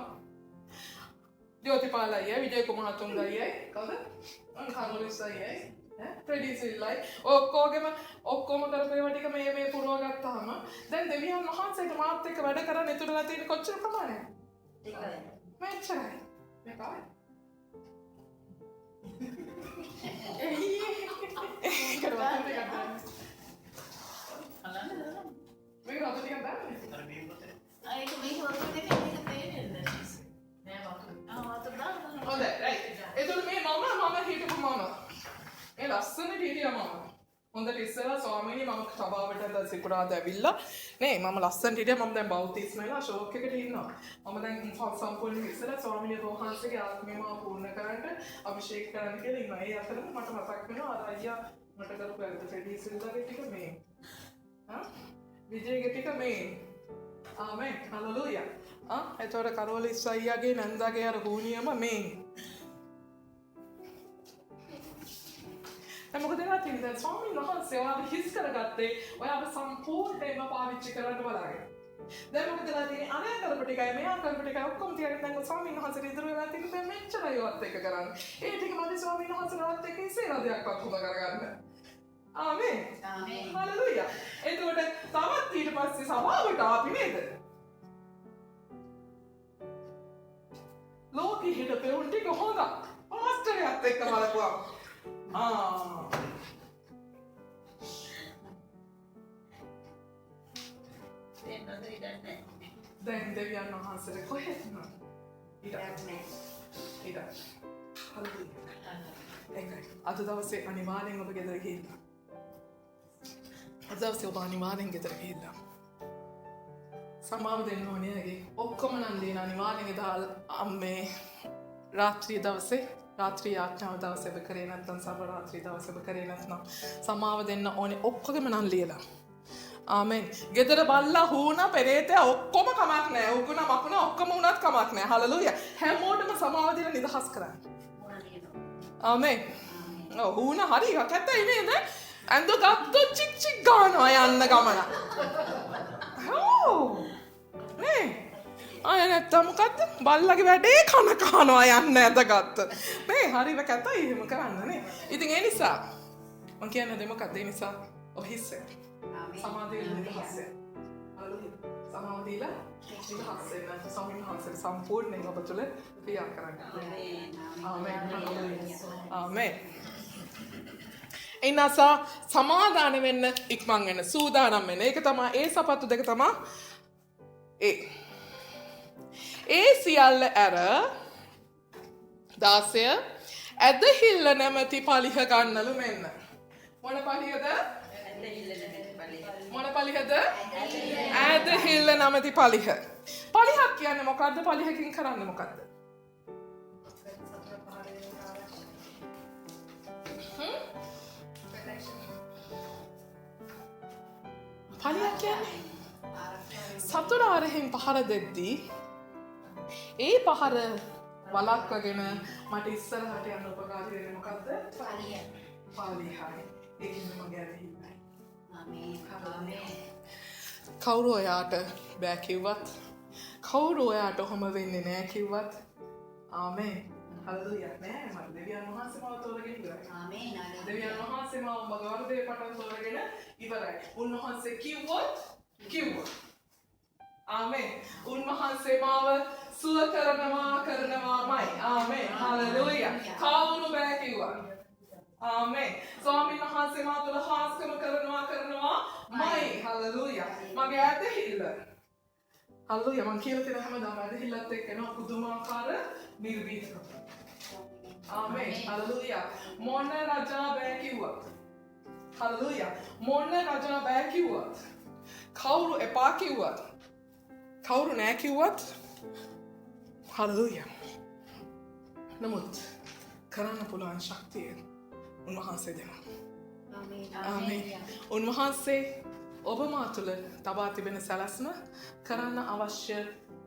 ජෝතිපාල අයියා විජය කුමාරතුංග අයියා කවුද? කාමලිස් අයියා ප්‍රෙඩිසිල්ලයි ඔක්කොම කරපේවා ටික මේ පුරව ගත්තාම දැන් දෙවියන් වහන්සේට මාත් එක්ක වැඩ කරන්න ඉතුරුලා තියෙන කොච්චර ප්‍රමාණයක්ද? ටිකයි. මෙච්චරයි. මේකයි. Kan watu ටිකක් දාන්න. මේක වතු ටිකක් දාන්න. ඒක මේ හොරක දෙක එක තේරෙන්නේ නෑ වතු. වතු දාන්න. හොඳයි රයිට්. එතකොට මේ මම හිටපු මම. මේ ලස්සනට හිටියා මම. හොඳට ඉස්සෙල්ලා ස්වාමීනි මම සභාවට සිකුරාද ඇවිල්ලා නේ මම ලස්සනට හිටියා මම දැන් බෞතිස්ම වෙලා ෂෝක් එකට ඉන්නවා. මම දැන් සම්පූර්ණයෙන් ඉස්සෙල්ලා ස්වාමීනි වහන්සේගේ ආත්මයම පූර්ණ කරන්න අභිෂේක කරන්න කියලා ඉන්නවා. ඒ අතරම මට මතක් වෙනවා අර අයියා මට කරපු වැරද්ද ෆෙඩි සිල්දාගේ ටික මේ. විජේගේ ටික මේ. ආමෙන් හලෙලූයා. එතකොට කරෝල ඉස්සයියාගේ නන්දාගේ අර හුනියම මේ. මොකද වෙලා තියෙන්නේ දැන් ස්වාමීන් වහන්සේ ඔයාව හිස් කරගත්තේ ඔයාව සම්පූර්ණයෙන්ම පාවිච්චි කරන්න බලාගෙන. දැන් මොකද වෙලා තියෙන්නේ අනේ කරපු ටිකයි මෙයා කරපු ටිකයි ඔක්කොම තියාගෙන දැන් ස්වාමීන් වහන්සේට ඉදිරි වෙලා තියෙන්නේ දැන් මෙච්චරයි ඔයත් එක්ක කරන්නේ. ඒ ටික මම ස්වාමීන් වහන්සේලාත් එක්ක ඉස්සෙල්ලාදයක්වත් හොද කරගන්න. ආමෙන්. ආමෙන්. හලෙලූයා. එතකොට තවත් ඊට පස්සේ සභාවට ආපි නේද? ලෝකෙ හිටපෙවුන් ටික හොඳ. පාස්ටර්යත් එක්ක බලපුවා. දැන් දෙවියන් වහන්සේට කොහෙද නෝ? ඊට. අද දවසේ අනිවාර්යෙන් ඔබ ගෙදර ගිහින්. අද දවසේ ඔබ අනිවාර්යෙන් ගෙදර ගිහින්. සමාව දෙන්න ඕනේ නේද? ඔක්කොම නම් දෙන අනිවාර්යෙන් එදා අම්මේ රාත්‍රී දවසේ රාත්‍රී ආඥාව දවසේ ඔබ කරේ නැත්නම් සබ රාත්‍රී දවසේ ඔබ කරේ නැත්නම් සමාව දෙන්න ඕනේ ඔක්කොගෙම නම් ලියලා. ආමෙන්. ගෙදර බල්ලා හුණා පෙරේතයා ඔක්කොම කමක් නැහැ. උගුණ මකුණ ඔක්කොම උනත් කමක් නැහැ. හලෙලූයා. හැමෝටම සමාව දෙන්න නිදහස් කරන්න. ආමෙන්. ඔව් හුණා හරි කැතයි නේද? ඇඳ ගත්තොත් චික් චික් ගන්නවා යන්න ගමන. ඔව්. නේ අය නැත්තම් මොකද්ද බල්ලගේ වැඩේ කන කනවා යන්න ඇදගත්ත මේ හරිම කැතයි එහෙම කරන්න නේ ඉතින් ඒ නිසා මම කියන්නේ මොකක්ද ඒ නිසා ඔහිස්ස සමාධිය නිදහස් සමාධිය නිදහස් වෙන ස්වාමීන් වහන්සේ සම්පූර්ණයෙන් ඔබ තුළ ක්‍රියා කරන්න ආමෙන් ආමෙන් එනසා සමාදාන වෙන්න ඉක්මන් වෙන්න සූදානම් වෙන්න ඒක තමයි ඒ සපත්තු දෙක තමයි ඒ සියල්ල ඇර 16 ඇදහිල්ල නැමැති පලිහ ගන්නලු මෙන්න. මොන පලිහද? මොන පලිහද? ඇදහිල්ල නැමැති පලිහ. පලිහක් කියන්නේ මොකද්ද? පලිහකින් කරන්නේ මොකද්ද? පලිහක් කියන්නේ සතුරාරහෙන් පහර දෙද්දී ඒ පහර වලක්වගෙන මට ඉස්සරහට යන්න උපකාරී වෙන්නේ මොකද්ද? පාලිය. පාලියයි. ඒකින් මගේ ඇවිල්ලා. ආමේන්. ආමේන්. කවුරු ඔයාට බෑ කිව්වත් කවුරු ඔයාට ඔහොම වෙන්නේ නෑ කිව්වත් ආමේන්. හල්ලුයා නෑ මම දෙවියන් වහන්සේ මාව තෝරගෙන ඉවරයි. ආමේන්. දෙවියන් වහන්සේ මාව මගේ වර්ධේ පටන් තෝරගෙන ඉවරයි. උන්වහන්සේ කිව්වොත් කිව්වා. ආමේන්. උන්වහන්සේ මාව සුව කරනවාමයි. ආමේන්. හලෙලූයා. කවුරු බෑ කිව්වා. ආමේන්. ස්වාමීන් වහන්සේ මා තුළ හාස්කම කරනවාමයි. හලෙලූයා. මගේ ඇදහිල්ල. හලෙලූයා. මං කියලා තියෙන හැමදාම ඇදහිල්ලත් එක්ක එන පුදුමාකාර නිර්භීතකම. ආමේන්. හලෙලූයා. මොන රජා බෑ කිව්වා. හලෙලූයා. මොන රජා බෑ කිව්වත් කවුරු එපා කිව්වත් කවුරු නෑ කිව්වත් හලෙලූයා. නමුත් කරන්න පුළුවන් ශක්තිය උන්වහන්සේ දෙනවා. ආමේන්. උන්වහන්සේ ඔබ මා තුළ තබා තිබෙන සැලැස්ම කරන්න අවශ්‍ය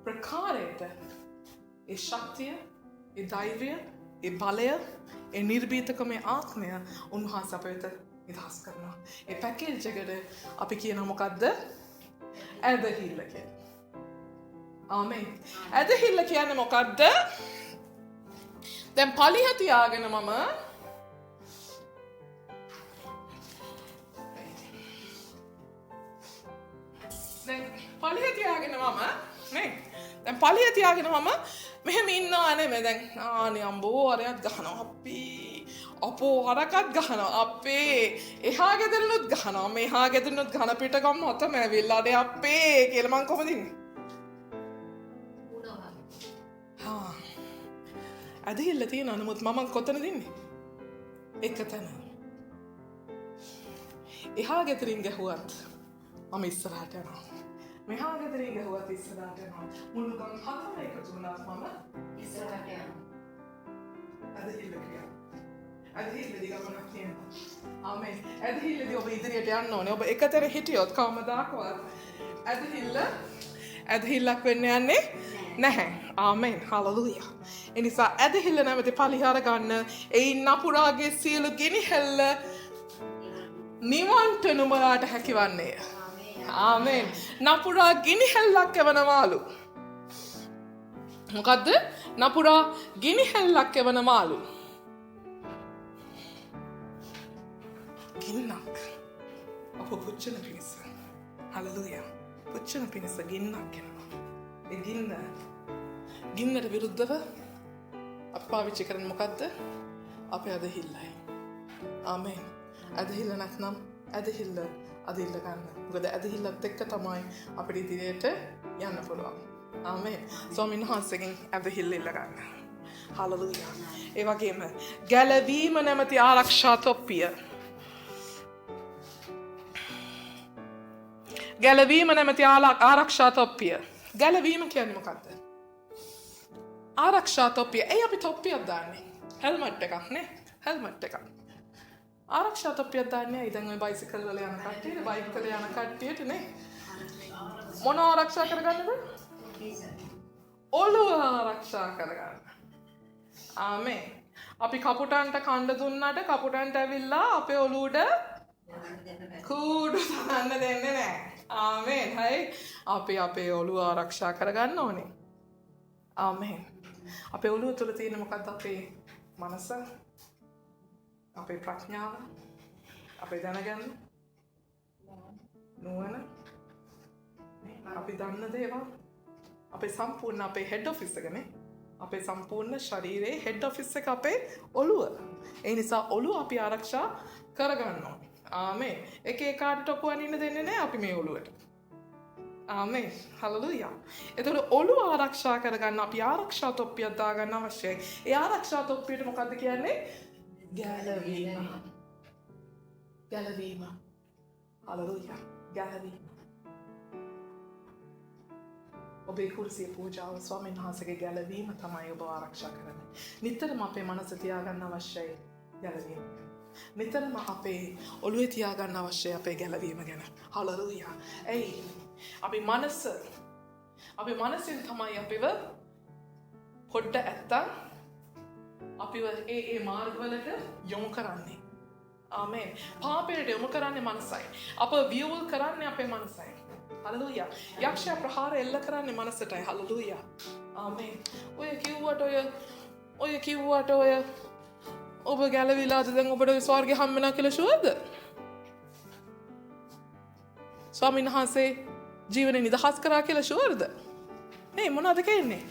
ප්‍රකාරයට ඒ ශක්තිය, ඒ ධෛර්යය, ඒ බලය, ඒ නිර්භීතකමේ ආත්මය උන්වහන්සේ අප වෙත නිදහස් කරනවා. ඒ පැකේජ් එකට අපි කියනවා මොකද්ද? ඇදහිල්ල කියලා. ආමේන්. ඇදහිල්ල කියන්නේ මොකද්ද? දැන් පලිහ තියාගෙන මම දැන් පලිහ තියාගෙන මම නේ දැන් පලිහ තියාගෙන මම මෙහෙම ඉන්නවා නෙමෙයි දැන් ආනේ අම්බෝ අරයක් ගහනවා අපි අපෝ අරකත් ගහනවා අපේ එහා ගෙදරනුත් ගහනවා මෙහා ගෙදරනුත් ඝන පිට ගම් හතම ඇවිල්ලාද අපේ කියලා මං කොහමද ඉන්නේ? හා ඇදහිල්ල තියෙනවා නමුත් මම කොතනද ඉන්නේ? එක තැන. එහා ගෙදරින් ගැහුවත් මම ඉස්සරහට යනවා. මෙහා ගෙදරින් ගැහුවත් ඉස්සරහට යනවා. මුළු ගම් හතම එකතු වුණාත් මම ඉස්සරහට යනවා. ඇදහිල්ල කියලා. ඇදහිල්ලදී ගමනක් තියෙනවා. ආමෙන්. ඇදහිල්ලදී ඔබ ඉදිරියට යන්න ඕනේ. ඔබ එකතැන හිටියොත් කවමදාකවත් ඇදහිල්ලක් වෙන්න යන්නේ නැහැ. ආමෙන්. හලෙලූයා. ඒ නිසා ඇදහිල්ල නැමැති පලිහාර ගන්න. එයින් නපුරාගේ සියලු ගිනිහැල්ල නිවන්ට නුඹලාට හැකිවන්නේය. ආමෙන්. නපුරා ගිනිහැල්ලක් එවනවාලු. මොකද්ද? නපුරා ගිනිහැල්ලක් එවනවාලු. ගින්නක් අප පුච්චන පිණිස. හලෙලූයා. පුච්චන පිණිස ගින්නක් එනවා. ඒ ගින්නට විරුද්ධව අපි පාවිච්චි කරන්නේ මොකද්ද? අපේ ඇදහිල්ලයි. ආමෙන්. ඇදහිල්ල නැත්නම් ඇදහිල්ල අදිල්ල ගන්න. මොකද ඇදහිල්ලත් එක්ක තමයි අපිට ඉදිරියට යන්න පුළුවන්. ආමෙන්. ස්වාමීන් වහන්සේගෙන් ඇදහිල්ල ඉල්ල ගන්න. හලෙලූයා. ඒ වගේම ගැලවීම නැමැති ආරක්ෂා තොප්පිය. ගැලවීම නැමැති ආරක්ෂා තොප්පිය. ගැලවීම කියන්නේ මොකක්ද? ආරක්ෂා තොප්පිය. ඒ අපි තොප්පියක් දාන්නේ. හෙල්මට් එකක් නේ. හෙල්මට් එකක්. ආරක්ෂා තොප්පියක් දාන්නේ ඉතින් ඔය බයිසිකල් වල යන කට්ටියට, බයික් වල යන කට්ටියට නේ. මොන ආරක්ෂා කරගන්නද? ඔළුව ආරක්ෂා කරගන්න. ආමෙන්. අපි කපුටන්ට කණ්ඩ දුන්නාට කපුටන්ට ඇවිල්ලා අපේ ඔළුවට කූඩු දාන්න දෙන්නේ නැහැ. ආමෙන්. හයි. අපි අපේ ඔළුව ආරක්ෂා කරගන්න ඕනේ. ආමෙන්. අපේ ඔළුව තුළ තියෙන මොකක්ද? අපේ මනස, අපේ ප්‍රඥාව, අපේ දැනගන්න නුවණ, අපි දන්න දේවල්, අපේ සම්පූර්ණ අපේ හෙඩ් ඔෆිස් එකනේ. අපේ සම්පූර්ණ ශරීරයේ හෙඩ් ඔෆිස් එක අපේ ඔළුව. ඒ නිසා ඔළුව අපි ආරක්ෂා කරගන්න ඕනේ. ආමෙන්. එක එකාට ටොපුවන් ඉන්න දෙන්නේ නැහැ අපි මේ ඔළුවට. ආමෙන්. හලෙලූයා. එතකොට ඔළුව ආරක්ෂා කරගන්න අපි ආරක්ෂා තොප්පියක් දාගන්න අවශ්‍යයි. ඒ ආරක්ෂා තොප්පියට මොකද්ද කියන්නේ? ගැලවීම. ගැලවීම. හලෙලූයා. ගැලවීම. ඔබේ කුරුසිය පූජාව ස්වාමීන් වහන්සේගේ ගැලවීම තමයි ඔබ ආරක්ෂා කරන්නේ. නිතරම අපේ මනස තියාගන්න අවශ්‍යයි ගැලවීම. නිතරම අපේ ඔළුවේ තියාගන්න අවශ්‍යයි අපේ ගැලවීම ගැන. හලෙලූයා. එයි අපි මනසින් තමයි අපිව පොඩ්ඩ ඇත්තම් අපිව ඒ මාර්ගවලට යොමු කරන්නේ. ආමෙන්. පාපයට යොමු කරන්නේ මනසයි. අප වියවුල් කරන්නේ අපේ මනසයි. හලෙලූයා. යක්ෂයා ප්‍රහාර එල්ල කරන්නේ මනසටයි. හලෙලූයා. ආමෙන්. ඔය කිව්වට ඔබ ගැලවිලාද දැන් ඔබට ස්වර්ගය හම්බ වෙනවා කියලා ෂුවර්ද? ස්වාමීන් වහන්සේ ජීවනේ නිදහස් කරා කියලා ෂුවර්ද? නේ මොනවද කියන්නේ?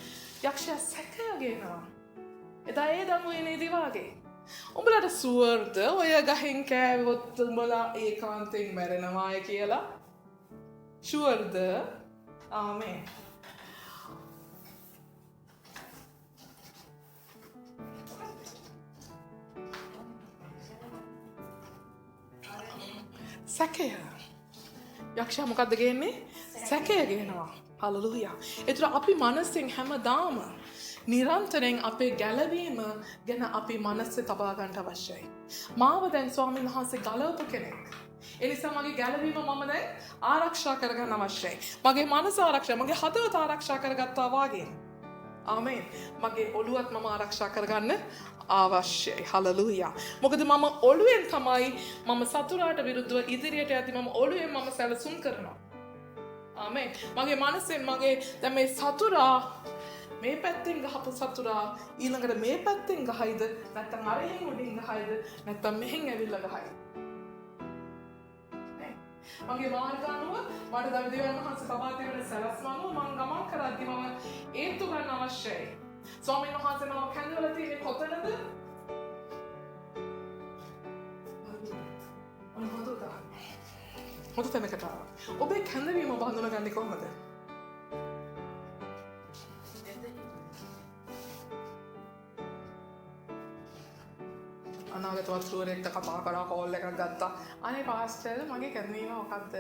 යක්ෂයා සැකය ගේනවා. එදා ඒ දමුවේ නේද වාගේ. උඹලට ෂුවර්ද ඔය ගහෙන් කෑවොත් උඹලා ඒකාන්තයෙන් මැරෙනවාය කියලා? ෂුවර්ද? ආමෙන්. සැකය. යක්ෂයා මොකද්ද ගේන්නේ? සැකය ගේනවා. හලෙලූයා. ඒතර අපි මනසෙන් හැමදාම නිරන්තරයෙන් අපේ ගැලවීම ගැන අපි මනසේ තබා ගන්න අවශ්‍යයි. මාව දැන් ස්වාමීන් වහන්සේ ගලවපු කෙනෙක්. ඒ නිසා මගේ ගැලවීම මම දැන් ආරක්ෂා කරගන්න අවශ්‍යයි. මගේ මනස ආරක්ෂා, මගේ හදවත ආරක්ෂා කරගත්තා වාගේ. ආමෙන්. මගේ ඔළුවත් මම ආරක්ෂා කරගන්න අවශ්‍යයි. හලෙලූයා. මොකද මම ඔළුවෙන් තමයි මම සතුරාට විරුද්ධව ඉදිරියට යද්දි මම ඔළුවෙන් මම සැලසුම් කරනවා. ආමෙන්. මගේ මනසෙන් මගේ දැන් මේ සතුරා මේ පැත්තෙන් ගහපු සතුරා ඊළඟට මේ පැත්තෙන් ගහයිද නැත්නම් අරහෙන් උඩින් ගහයිද නැත්නම් මෙහෙන් ඇවිල්ලා ගහයිද? මගේ මාර්ගානුව මට දවිදේවයන් වහන්සේ තබා තිබෙන සැලැස්ම අනුව මම ගමන් කරද්දී මම ඒත්තු ගන්න අවශ්‍යයි. ස්වාමීන් වහන්සේ මම කැඳවලා තියෙන්නේ කොතනද? හොඳ තැනකට ආවා. ඔබේ කැඳවීම ඔබ හඳුනගන්නේ කොහොමද? අනාගත වස්තුවරයෙක්ට කතා කරා කෝල් එකක් ගත්තා. අනේ පාස්ටර් මගේ කැඳවීම මොකක්ද?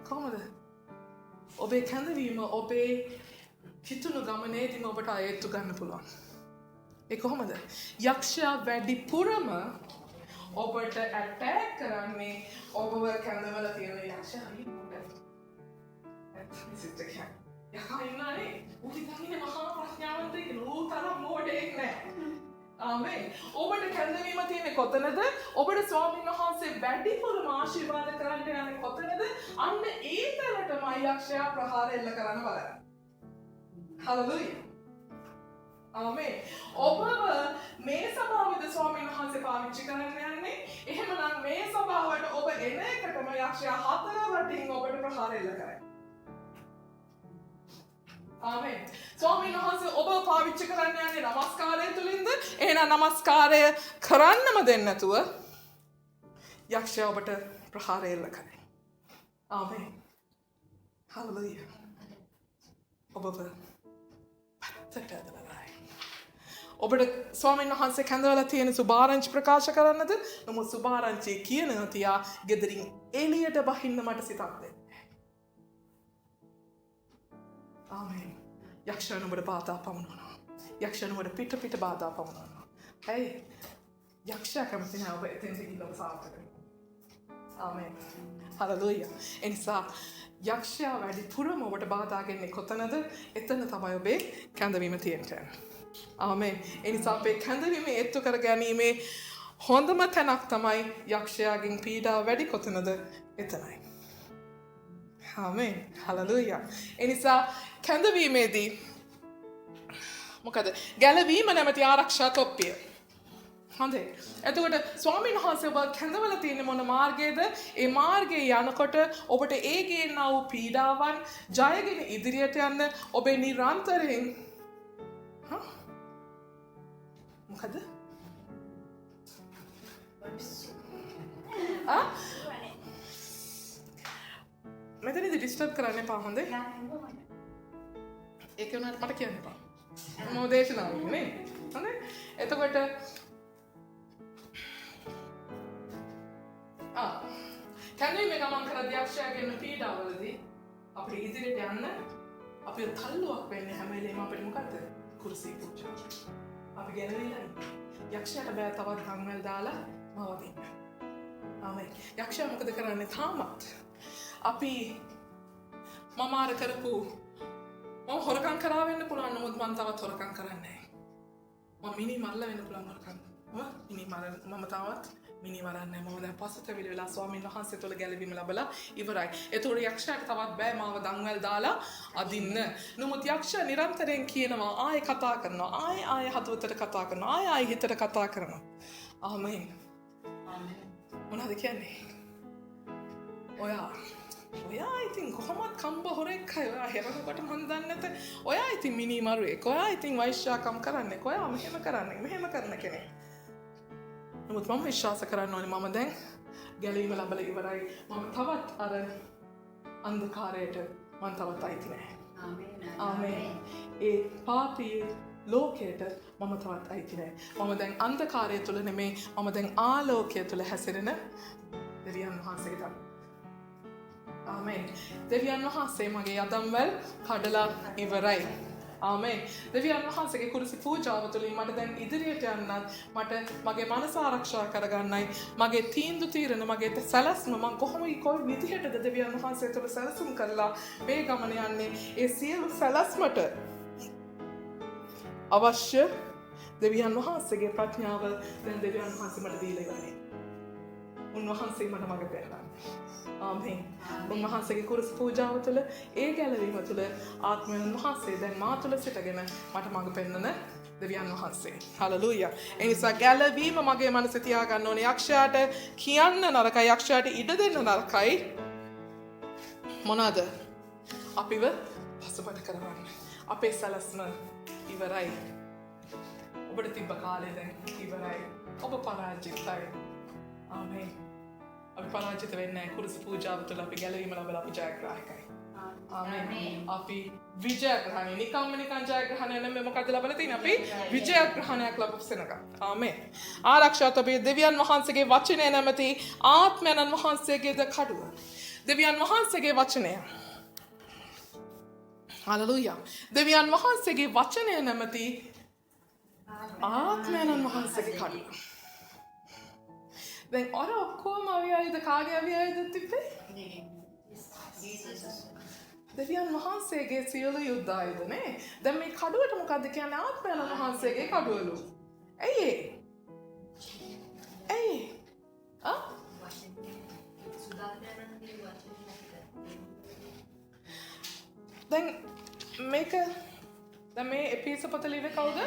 කොහොමද? ඔබේ කැඳවීම ඔබේ හිතුණු ගමනේදීම ඔබට අයත්තු ගන්න පුළුවන්. ඒ කොහොමද? යක්ෂයා වැඩිපුරම ඔබට ඇටැක් කරන්නේ ඔබව කැඳවල තියෙන යක්ෂයා යකා ඉන්නනේ. ඌ ඉතින් මහා ප්‍රඥාවන්තයෙක් නෝ තරම් මෝඩයෙක් නෑ. ආමේන්. ඔබට කැඳවීම තියෙන්නේ කොතනද? ඔබට ස්වාමීන් වහන්සේ වැඩිපුරම ආශිර්වාද කරන්න යන්නේ කොතනද? අන්න ඒ තැනටම යක්ෂයා ප්‍රහාර එල්ල කරන්න බලන්න. හලෙලූයා. ආමේන්. ඔබව මේ සභාවේද ස්වාමීන් වහන්සේ පාවිච්චි කරන්න යන්නේ? එහෙමනම් මේ සභාවට ඔබ එන එකටම යක්ෂයා හතර වටින් ඔබට ප්‍රහාර එල්ල කරයි. ආමේන්. ස්වාමීන් වහන්සේ ඔබ පාවිච්චි කරන්න යන්නේ නමස්කාරය තුලින්ද? එහෙනම් නමස්කාරය කරන්නම දෙන්නේ නැතුව යක්ෂයා ඔබට ප්‍රහාර එල්ල කරයි. ආමේන්. හලෙලූයා. ඔබව පැත්තට ඇදලා ඔබට ස්වාමීන් වහන්සේ කැඳවලා තියෙන සුභාරංචි ප්‍රකාශ කරන්නද? නමුත් සුභාරංචි කියන තියා ගෙදරින් එළියට බහින්න මට සිතක් දෙන්න. ආමේන්. යක්ෂයන් ඔබට බාධා පමුණවනවා. යක්ෂයන් ඔබට පිට බාධා පමුණවනවා. ඇයි? යක්ෂයා කැමති නැහැ ඔබ එතෙන්ට ගිහින් ඔබ සාර්ථක වෙන්න. ආමේන්. හලෙලූයා. එනිසා යක්ෂයා වැඩිපුරම ඔබට බාධා ගෙන්නේ කොතනද? එතන තමයි ඔබේ කැඳවීම තියෙන්නේ. ආමේන්. එනිසා අපේ කැඳවීම ඒත්තු කර ගැනීමේ හොඳම තැනක් තමයි යක්ෂයාගෙන් පීඩාව වැඩි කොතනද? එතනයි. ආමේන්. හලෙලූයා. එනිසා කැඳවීමේදී මොකද? ගැලවීම නැමැති ආරක්ෂා තොප්පිය. හොඳයි. එතකොට ස්වාමීන් වහන්සේ ඔබ කැඳවලා තියෙන මොන මාර්ගයේද? ඒ මාර්ගයේ යනකොට ඔබට ඒ ගේනා වූ පීඩාවන් ජයගෙන ඉදිරියට යන්න ඔබේ නිරන්තරයෙන් මොකද? මෙතනදී ඩිස්ටර්බ් කරන්න එපා හොඳේ. ඒක උනාට මට කියන්න එපා. මම දේශනාවක් නේ. හොඳේ. එතකොට කැඳවීමේ ගමන් කරද්දී යක්ෂයාගෙන් පීඩාවලදී අපිට ඉදිරියට යන්න අපේ තල්ලුවක් වෙන්නේ හැම වෙලේම අපිට මොකද්ද? කුරුසිය පූජා. අපි ගැලවිලා යක්ෂයාට බෑ තවත් ගම්වැල් දාලා මවදින්න. ආමේන්. යක්ෂයා මොකද කරන්නේ? තාමත් අපි මම අර කරපු මම හොරකම් කරා වෙන්න පුළුවන් නමුත් මම තවත් හොරකම් කරන්නේ නැහැ. මම මිනි මරලා වෙන්න පුළුවන් හොරකම්. මම තවත් මිනි මරන්නේ නැහැ. මම දැන් පසුතැවිලි වෙලා ස්වාමීන් වහන්සේ තුළ ගැලවීම ලැබලා ඉවරයි. ඒතකොට යක්ෂයාට තවත් බෑ මාව දන්වැල් දාලා අදින්න. නමුත් යක්ෂයා නිරන්තරයෙන් කියනවා ආයෙ කතා කරනවා. ආයෙ හදවතට කතා කරනවා. ආයෙ හිතට කතා කරනවා. ආමේන්. ආමේන්. මොනවද කියන්නේ? ඔයා ඉතින් කොහොමත් කම්බ හොරෙක් අය. ඔයා හෙරනකොට මන් දන්නේ නැත. ඔයා ඉතින් මිනි මරුවෙක්. ඔයා ඉතින් වෛශ්‍යාකම් කරන්නේ. ඔයා මෙහෙම කරන්නේ. මෙහෙම කරන කෙනෙක්. නමුත් මම විශ්වාස කරන්න ඕනේ මම දැන් ගැලවීම ලැබලා ඉවරයි. මම තවත් අර අන්ධකාරයට මම තවත් අයිති නැහැ. ආමේන්. ඒ පාපී ලෝකයට මම තවත් අයිති නැහැ. මම දැන් අන්ධකාරය තුල නෙමෙයි. මම දැන් ආලෝකය තුල හැසිරෙන දෙවියන් වහන්සේට. ආමේන්. දෙවියන් වහන්සේ මගේ යදම්වැල් කඩලා ඉවරයි. ආමේන්. දෙවියන් වහන්සේගේ කුරුසි පූජාව තුළින් මට දැන් ඉදිරියට යන්නත් මට මගේ මනස ආරක්ෂා කරගන්නයි මගේ තීන්දුව తీරන මගේ සැලැස්ම මම කොයි විදිහටද දෙවියන් වහන්සේ තුළ සැලසුම් කරලා මේ ගමන යන්නේ ඒ සියලු සැලැස්මට අවශ්‍ය දෙවියන් වහන්සේගේ ප්‍රඥාව දැන් දෙවියන් වහන්සේ මට දීලා ඉවරයි. උන්වහන්සේ මට මඟ පෙන්නනවා. ආමේන්. උන්වහන්සේගේ කුරුසි පූජාව තුළ ඒ ගැලවීම තුළ ආත්මයන් වහන්සේ දැන් මා තුළ සිටගෙන මට මඟ පෙන්නන දෙවියන් වහන්සේ. හලෙලූයා. ඒ නිසා ගැලවීම මගේ මනසේ තියාගන්න ඕනේ. යක්ෂයාට කියන්න නරකයි. යක්ෂයාට ඉඩ දෙන්න නරකයි. මොනවාද? අපිව පසුබට කරවන්න. අපේ සැලැස්ම ඉවරයි. ඔබට තිබ්බ කාලේ දැන් ඉවරයි. ඔබ පරාජිතයි. ආමේන්. අපි පරාජිත වෙන්නේ නැහැ. කුරුස පූජාව තුළ අපි ගැලවීම ලැබලා අපි ජයග්‍රාහකයි. ආමේන්. අපි විජයග්‍රහණය නිකම්ම නිකන් ජයග්‍රහණය නෙමෙයි මොකද ලබලා තියෙන්නේ අපි විජයග්‍රහණයක් ලබපු සෙනඟ. ආමේන්. ආරක්ෂාත් අපේ දෙවියන් වහන්සේගේ වචනය නැමැති ආත්මයන් වහන්සේගේද කඩුව. දෙවියන් වහන්සේගේ වචනය. හලෙලූයා. දෙවියන් වහන්සේගේ වචනය නැමැති ආත්මයන් වහන්සේගේ කඩුව. දැන් අර ඔක්කොම අවියයිද කාගේ අවියයිද තිබ්බේ? දෙවියන් වහන්සේගේ සියලු යුද්ධ ආයුධනේ. දැන් මේ කඩුවට මොකද්ද කියන්නේ? ආත්මයන් වහන්සේගේ කඩුවලු. ඇයි ඒ? ඇයි? දැන් මේක දැන් මේ එපිස පොත ලිව්වේ කවුද?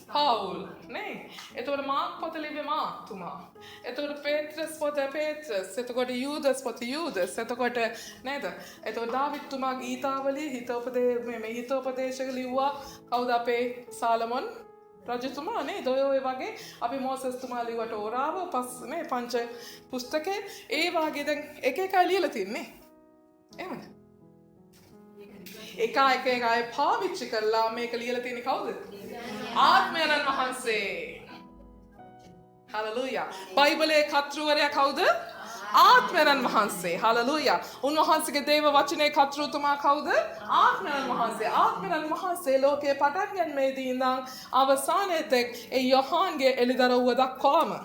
පවුල් නේ. එතකොට මාක් පොත ලිව්වේ මාතුමා. එතකොට පේත්‍රස් පොත පේත්‍රස්. එතකොට යූදස් පොත යූදස්. එතකොට නේද? එතකොට දාවිත්තුමා ගීතාවලිය හිතෝපදේශක ලිව්වා කවුද? අපේ සාලමොන් රජතුමා නේද? ඔය වගේ අපි මෝසස්තුමා ලිව්වට ඕරාව මේ පංච පුස්තකේ ඒ වගේ දැන් එක එක ලියලා තින්නේ. එහෙමද? එක අය පාවිච්චි කරලා මේක ලියලා තියෙන්නේ කවුද? ආත්මයන් වහන්සේ. හලෙලූයා. බයිබලයේ කර්තෘවරයා කවුද? ආත්මයන් වහන්සේ. හලෙලූයා. උන්වහන්සේගේ දේව වචනේ කර්තෘතුමා කවුද? ආත්මයන් වහන්සේ. ආත්මයන් වහන්සේ ලෝකේ පටන් ගැනීමේදී ඉඳන් අවසානයේ තෙක් ඒ යොහන්ගේ එළිදරව්ව දක්වාම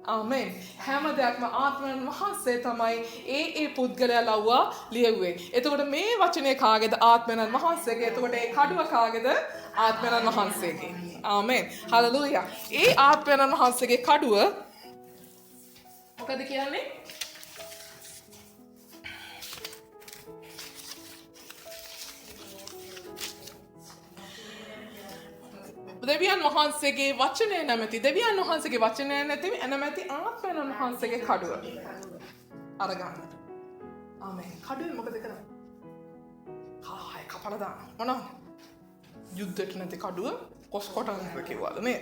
ආමෙන්. හැම දෙයක්ම ආත්මයන් වහන්සේ තමයි ඒ පුද්ගලයා ලව්වා ලියුවේ. එතකොට මේ වචනේ කාගේද? ආත්මයන් වහන්සේගේ. එතකොට ඒ කඩුව කාගේද? ආත්මයන් වහන්සේගේ. ආමෙන්. හලෙලූයා. ඒ ආත්මයන් වහන්සේගේ කඩුව මොකද කියන්නේ? දෙවියන් වහන්සේගේ වචනය නැමැති දෙවියන් වහන්සේගේ වචනය නැමැති ආත්මයන් වහන්සේගේ කඩුව අරගන්න. ආමෙන්. කඩුවෙන් මොකද කරන්නේ? කපලා දාන්න. මොනවද? යුද්ධයට නැති කඩුව කොස් කොටන්නද කිව්වලු නේ.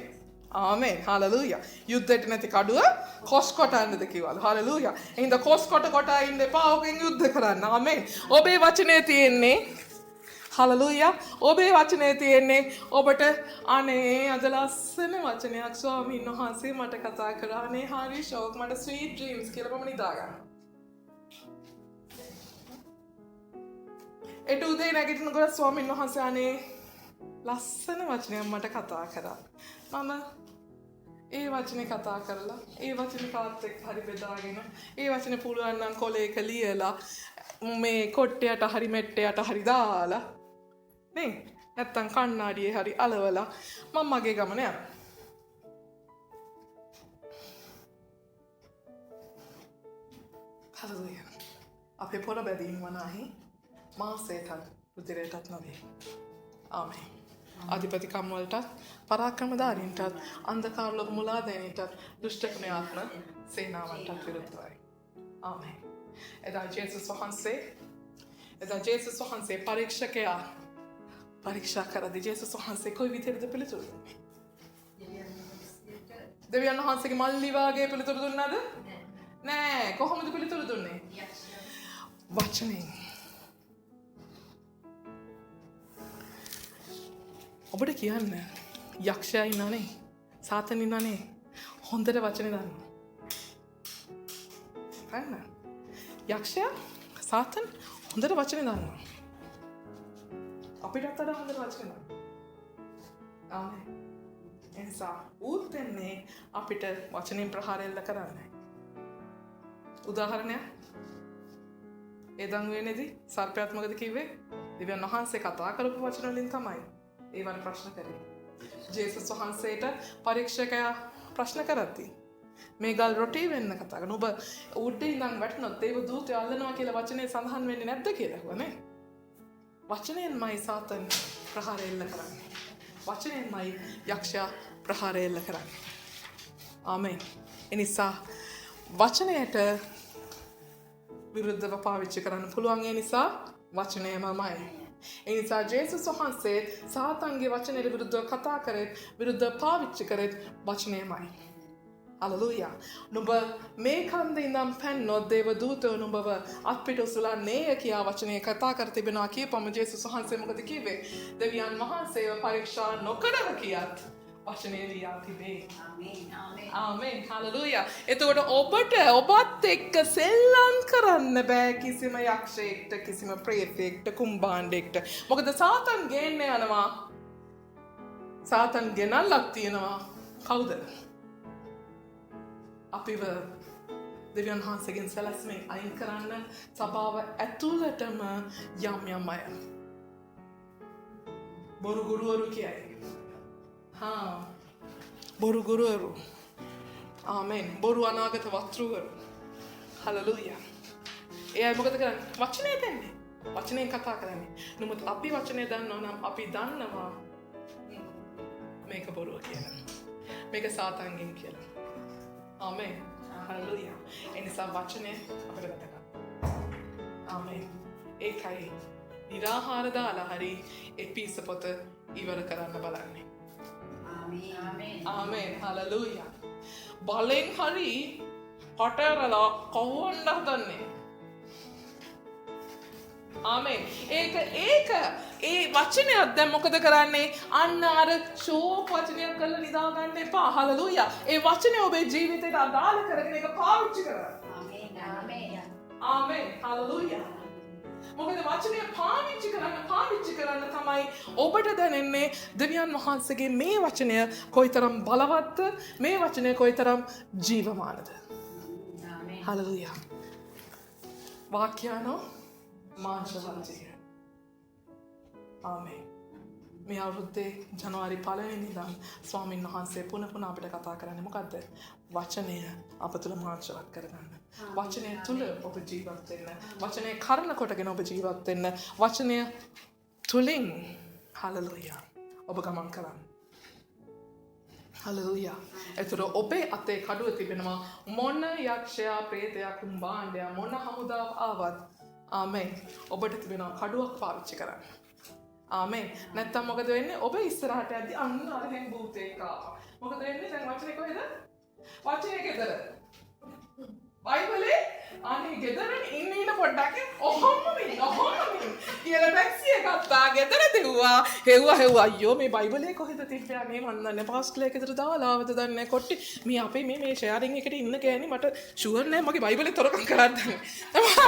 ආමෙන්. හලෙලූයා. යුද්ධයට නැති කඩුව කොස් කොටන්නද කිව්වලු. හලෙලූයා. එහෙනම් කොස් කොට ඉන්න එපා. ඔකෙන් යුද්ධ කරන්න. ආමෙන්. ඔබේ වචනේ තියෙන්නේ හලෙලූයා. ඔබේ වචනේ තියෙන්නේ ඔබට අනේ අද ලස්සන වචනයක් ස්වාමීන් වහන්සේ මට කතා කරා. අනේ හරි ෂෝක් මට ස්වීට් ඩ්‍රීම්ස් කියලා මම නිදා ගන්න. ඒට උදේ නැගිටිනකොට ස්වාමීන් වහන්සේ අනේ ලස්සන වචනයක් මට කතා කරා. මම ඒ වචනේ කතා කරලා ඒ වචනේ කාත් එක්ක හරි බෙදාගෙන ඒ වචනේ පුළුවන් නම් කොලේක ලියලා මේ කොට්ටයට හරි මෙට්ටයට හරි දාලා නේ නැත්තම් කණ්ණාඩියේ හරි අලවලා මම මගේ ගමන යනවා. හලෙලූයා. අපේ පොර බැදීම වනාහි මාසයකට රුධිරයටත් නොවේ. ආමේන්. අධිපතිකම් වලටත් පරාක්‍රමධාරීන්ටත් අන්ධකාර ලෝක මුලාදෑනීටත් දුෂ්ටකමේ ආත්ම සේනාවන්ටත් විරුද්ධවයි. ආමේන්. එදා ජේසුස් වහන්සේ පරීක්ෂකයා පරීක්ෂා කරද්දී ජේසුස් වහන්සේ කොයි විදිහටද පිළිතුරු දුන්නේ? දෙවියන් වහන්සේගේ මල්ලි වාගේ පිළිතුරු දුන්නාද? නෑ. කොහොමද පිළිතුරු දුන්නේ? වචනෙන්. ඔබට කියන්න යක්ෂයා ඉන්නනේ, සාතන් ඉන්නනේ. හොඳට වචනේ දන්න. හරිද? යක්ෂයා සාතන් හොඳට වචනේ දන්නවා. අපිටත් අර හොඳට වචනේ දන්නවා. ආමේන්. එනිසා ඌත් දෙන්නේ අපිට වචනෙන් ප්‍රහාරෙල්ල කරන්නේ. උදාහරණයක් ඒ දඟුවේනේදී සර්පයාත් මොකද කිව්වේ? දෙවියන් වහන්සේ කතා කරපු වචන වලින් තමයි ඒවට ප්‍රශ්න කරේ. ජේසුස් වහන්සේට පරීක්ෂකයා ප්‍රශ්න කරද්දී මේ ගල් රොටි වෙන්න කතා කරන ඔබ උඩින් ඉඳන් වැටුණොත් ඒව දූතය අල්ලනවා කියලා වචනේ සඳහන් වෙන්නේ නැද්ද කියලා අහුවනේ. වචනයෙන්මයි සාතන් ප්‍රහාරය එල්ල කරන්නේ. වචනයෙන්මයි යක්ෂයා ප්‍රහාරය එල්ල කරන්නේ. ආමේන්. එනිසා වචනයට විරුද්ධව පාවිච්චි කරන්න පුළුවන්. ඒ නිසා වචනයමයි. ඒ නිසා ජේසුස් වහන්සේ සාතන්ගේ වචනයට විරුද්ධව කතා කරෙත් විරුද්ධව පාවිච්චි කරෙත් වචනයමයි. Hallelujah. නුඹ මේ කන්ද ඉඳන් පැන්නොත් දේව දූතයෝ නුඹව අත්පිට උසලා නේය කියා වචනය කතා කර තිබෙනවා කියපම ජේසුස් වහන්සේ මොකද කිව්වේ? දෙවියන් වහන්සේව පරීක්ෂා නොකරව කියත් වචනේ ලියා තිබේ. ආමෙන්. හලෙලූයා. එතකොට ඔබත් එක්ක සෙල්ලම් කරන්න බෑ කිසිම යක්ෂයෙක්ට, කිසිම ප්‍රේතයෙක්ට, කුම්බාණ්ඩෙක්ට. මොකද සාතන් ගේන්න යනවා. සාතන් ගෙනල්ලක් තියෙනවා. කවුද? අපිව දෙවියන් වහන්සේගෙන් සැලැස්මෙන් අයින් කරන්න සභාව ඇතුළටම යම් අය. බොරු ගුරුවරු කියයි. බොරු ගුරුවරු. ආමෙන්. බොරු අනාගත වක්තෘවරු. හලෙලූයා. ඒ අය මොකද කරන්නේ? වචනේ දෙන්නේ. වචනේ කතා කරන්නේ. නමුත් අපි වචනේ දන්නවා නම් අපි දන්නවා මේක බොරුව කියලා. මේක සාතන්ගෙන් කියලා. ආමෙන්. හලෙලූයා. ඒ නිසා වචනේ අපිට ගත ගන්න. ආමෙන්. ඒකයි නිරාහාර දාලා හරි ඒ පිස්ස පොත ඉවර කරන්න බලන්නේ. ආමෙන්. හලෙලූයා. බලෙන් හරි කටරලා කවන්න හදන්නේ. ආමෙන්. ඒක ඒ වචනයක් දැන් මොකද කරන්නේ? අන්න අර ෂෝක් වචනයක් කරලා නිදා ගන්න එපා. හලෙලූයා. ඒ වචනේ ඔබේ ජීවිතයට අදාළ කරගෙන ඒක පාවිච්චි කරන්න. ආමෙන්. හලෙලූයා. මොකද වචනය පාවිච්චි කරන්න තමයි ඔබට දැනෙන්නේ දෙවියන් වහන්සේගේ මේ වචනය කොයිතරම් බලවත්ද, මේ වචනය කොයිතරම් ජීවමානද. හලෙලූයා. වාක්‍යano මාංශවන්තිය. ආමෙන්. මේ අවුරුද්දේ ජනවාරි 1 වෙනිදා ස්වාමීන් වහන්සේ පුන අපිට කතා කරන්නේ මොකද්ද? වචනය අප තුළ මාංශවත් කරගන්න. වචනය තුළ ඔබ ජීවත් වෙන්න. වචනය කරන කොටගෙන ඔබ ජීවත් වෙන්න. වචනය තුලින් හලෙලූයා ඔබ ගමන් කරන්න. හලෙලූයා. ඒතර ඔබේ අතේ කඩුව තිබෙනවා මොන යක්ෂයා, ප්‍රේතයා, කුම්බාණ්ඩයා මොන හමුදාව ආවත්. ආමෙන්. ඔබට තිබෙනවා කඩුවක් පාවිච්චි කරන්න. ආමෙන්. නැත්තම් මොකද වෙන්නේ? ඔබ ඉස්සරහට යද්දී අන්න අරහෙන් භූතෙක් ආවා. මොකද වෙන්නේ? දැන් වචනේ කොහෙද? වචනේ ගෙදර. බයිබලේ අනේ ගෙදරනේ ඉන්න පොඩ්ඩක් ඔහොම කියලා ටැක්සි එකක් ගත්තා ගෙදර දෙව්වා. හෙව්වා අයියෝ මේ බයිබලේ කොහෙද තිබ්බේ? මේ මන් දන්නේ පාස්ටර්ලා ගෙදර දාලා ආවද දන්නේ කොට්ටි. මේ අපේ මේ ෂෙයාරින් එකට ඉන්න ගෑණි මට ෂුවර් නෑ මගේ බයිබලේ තොරකම් කරද්ද.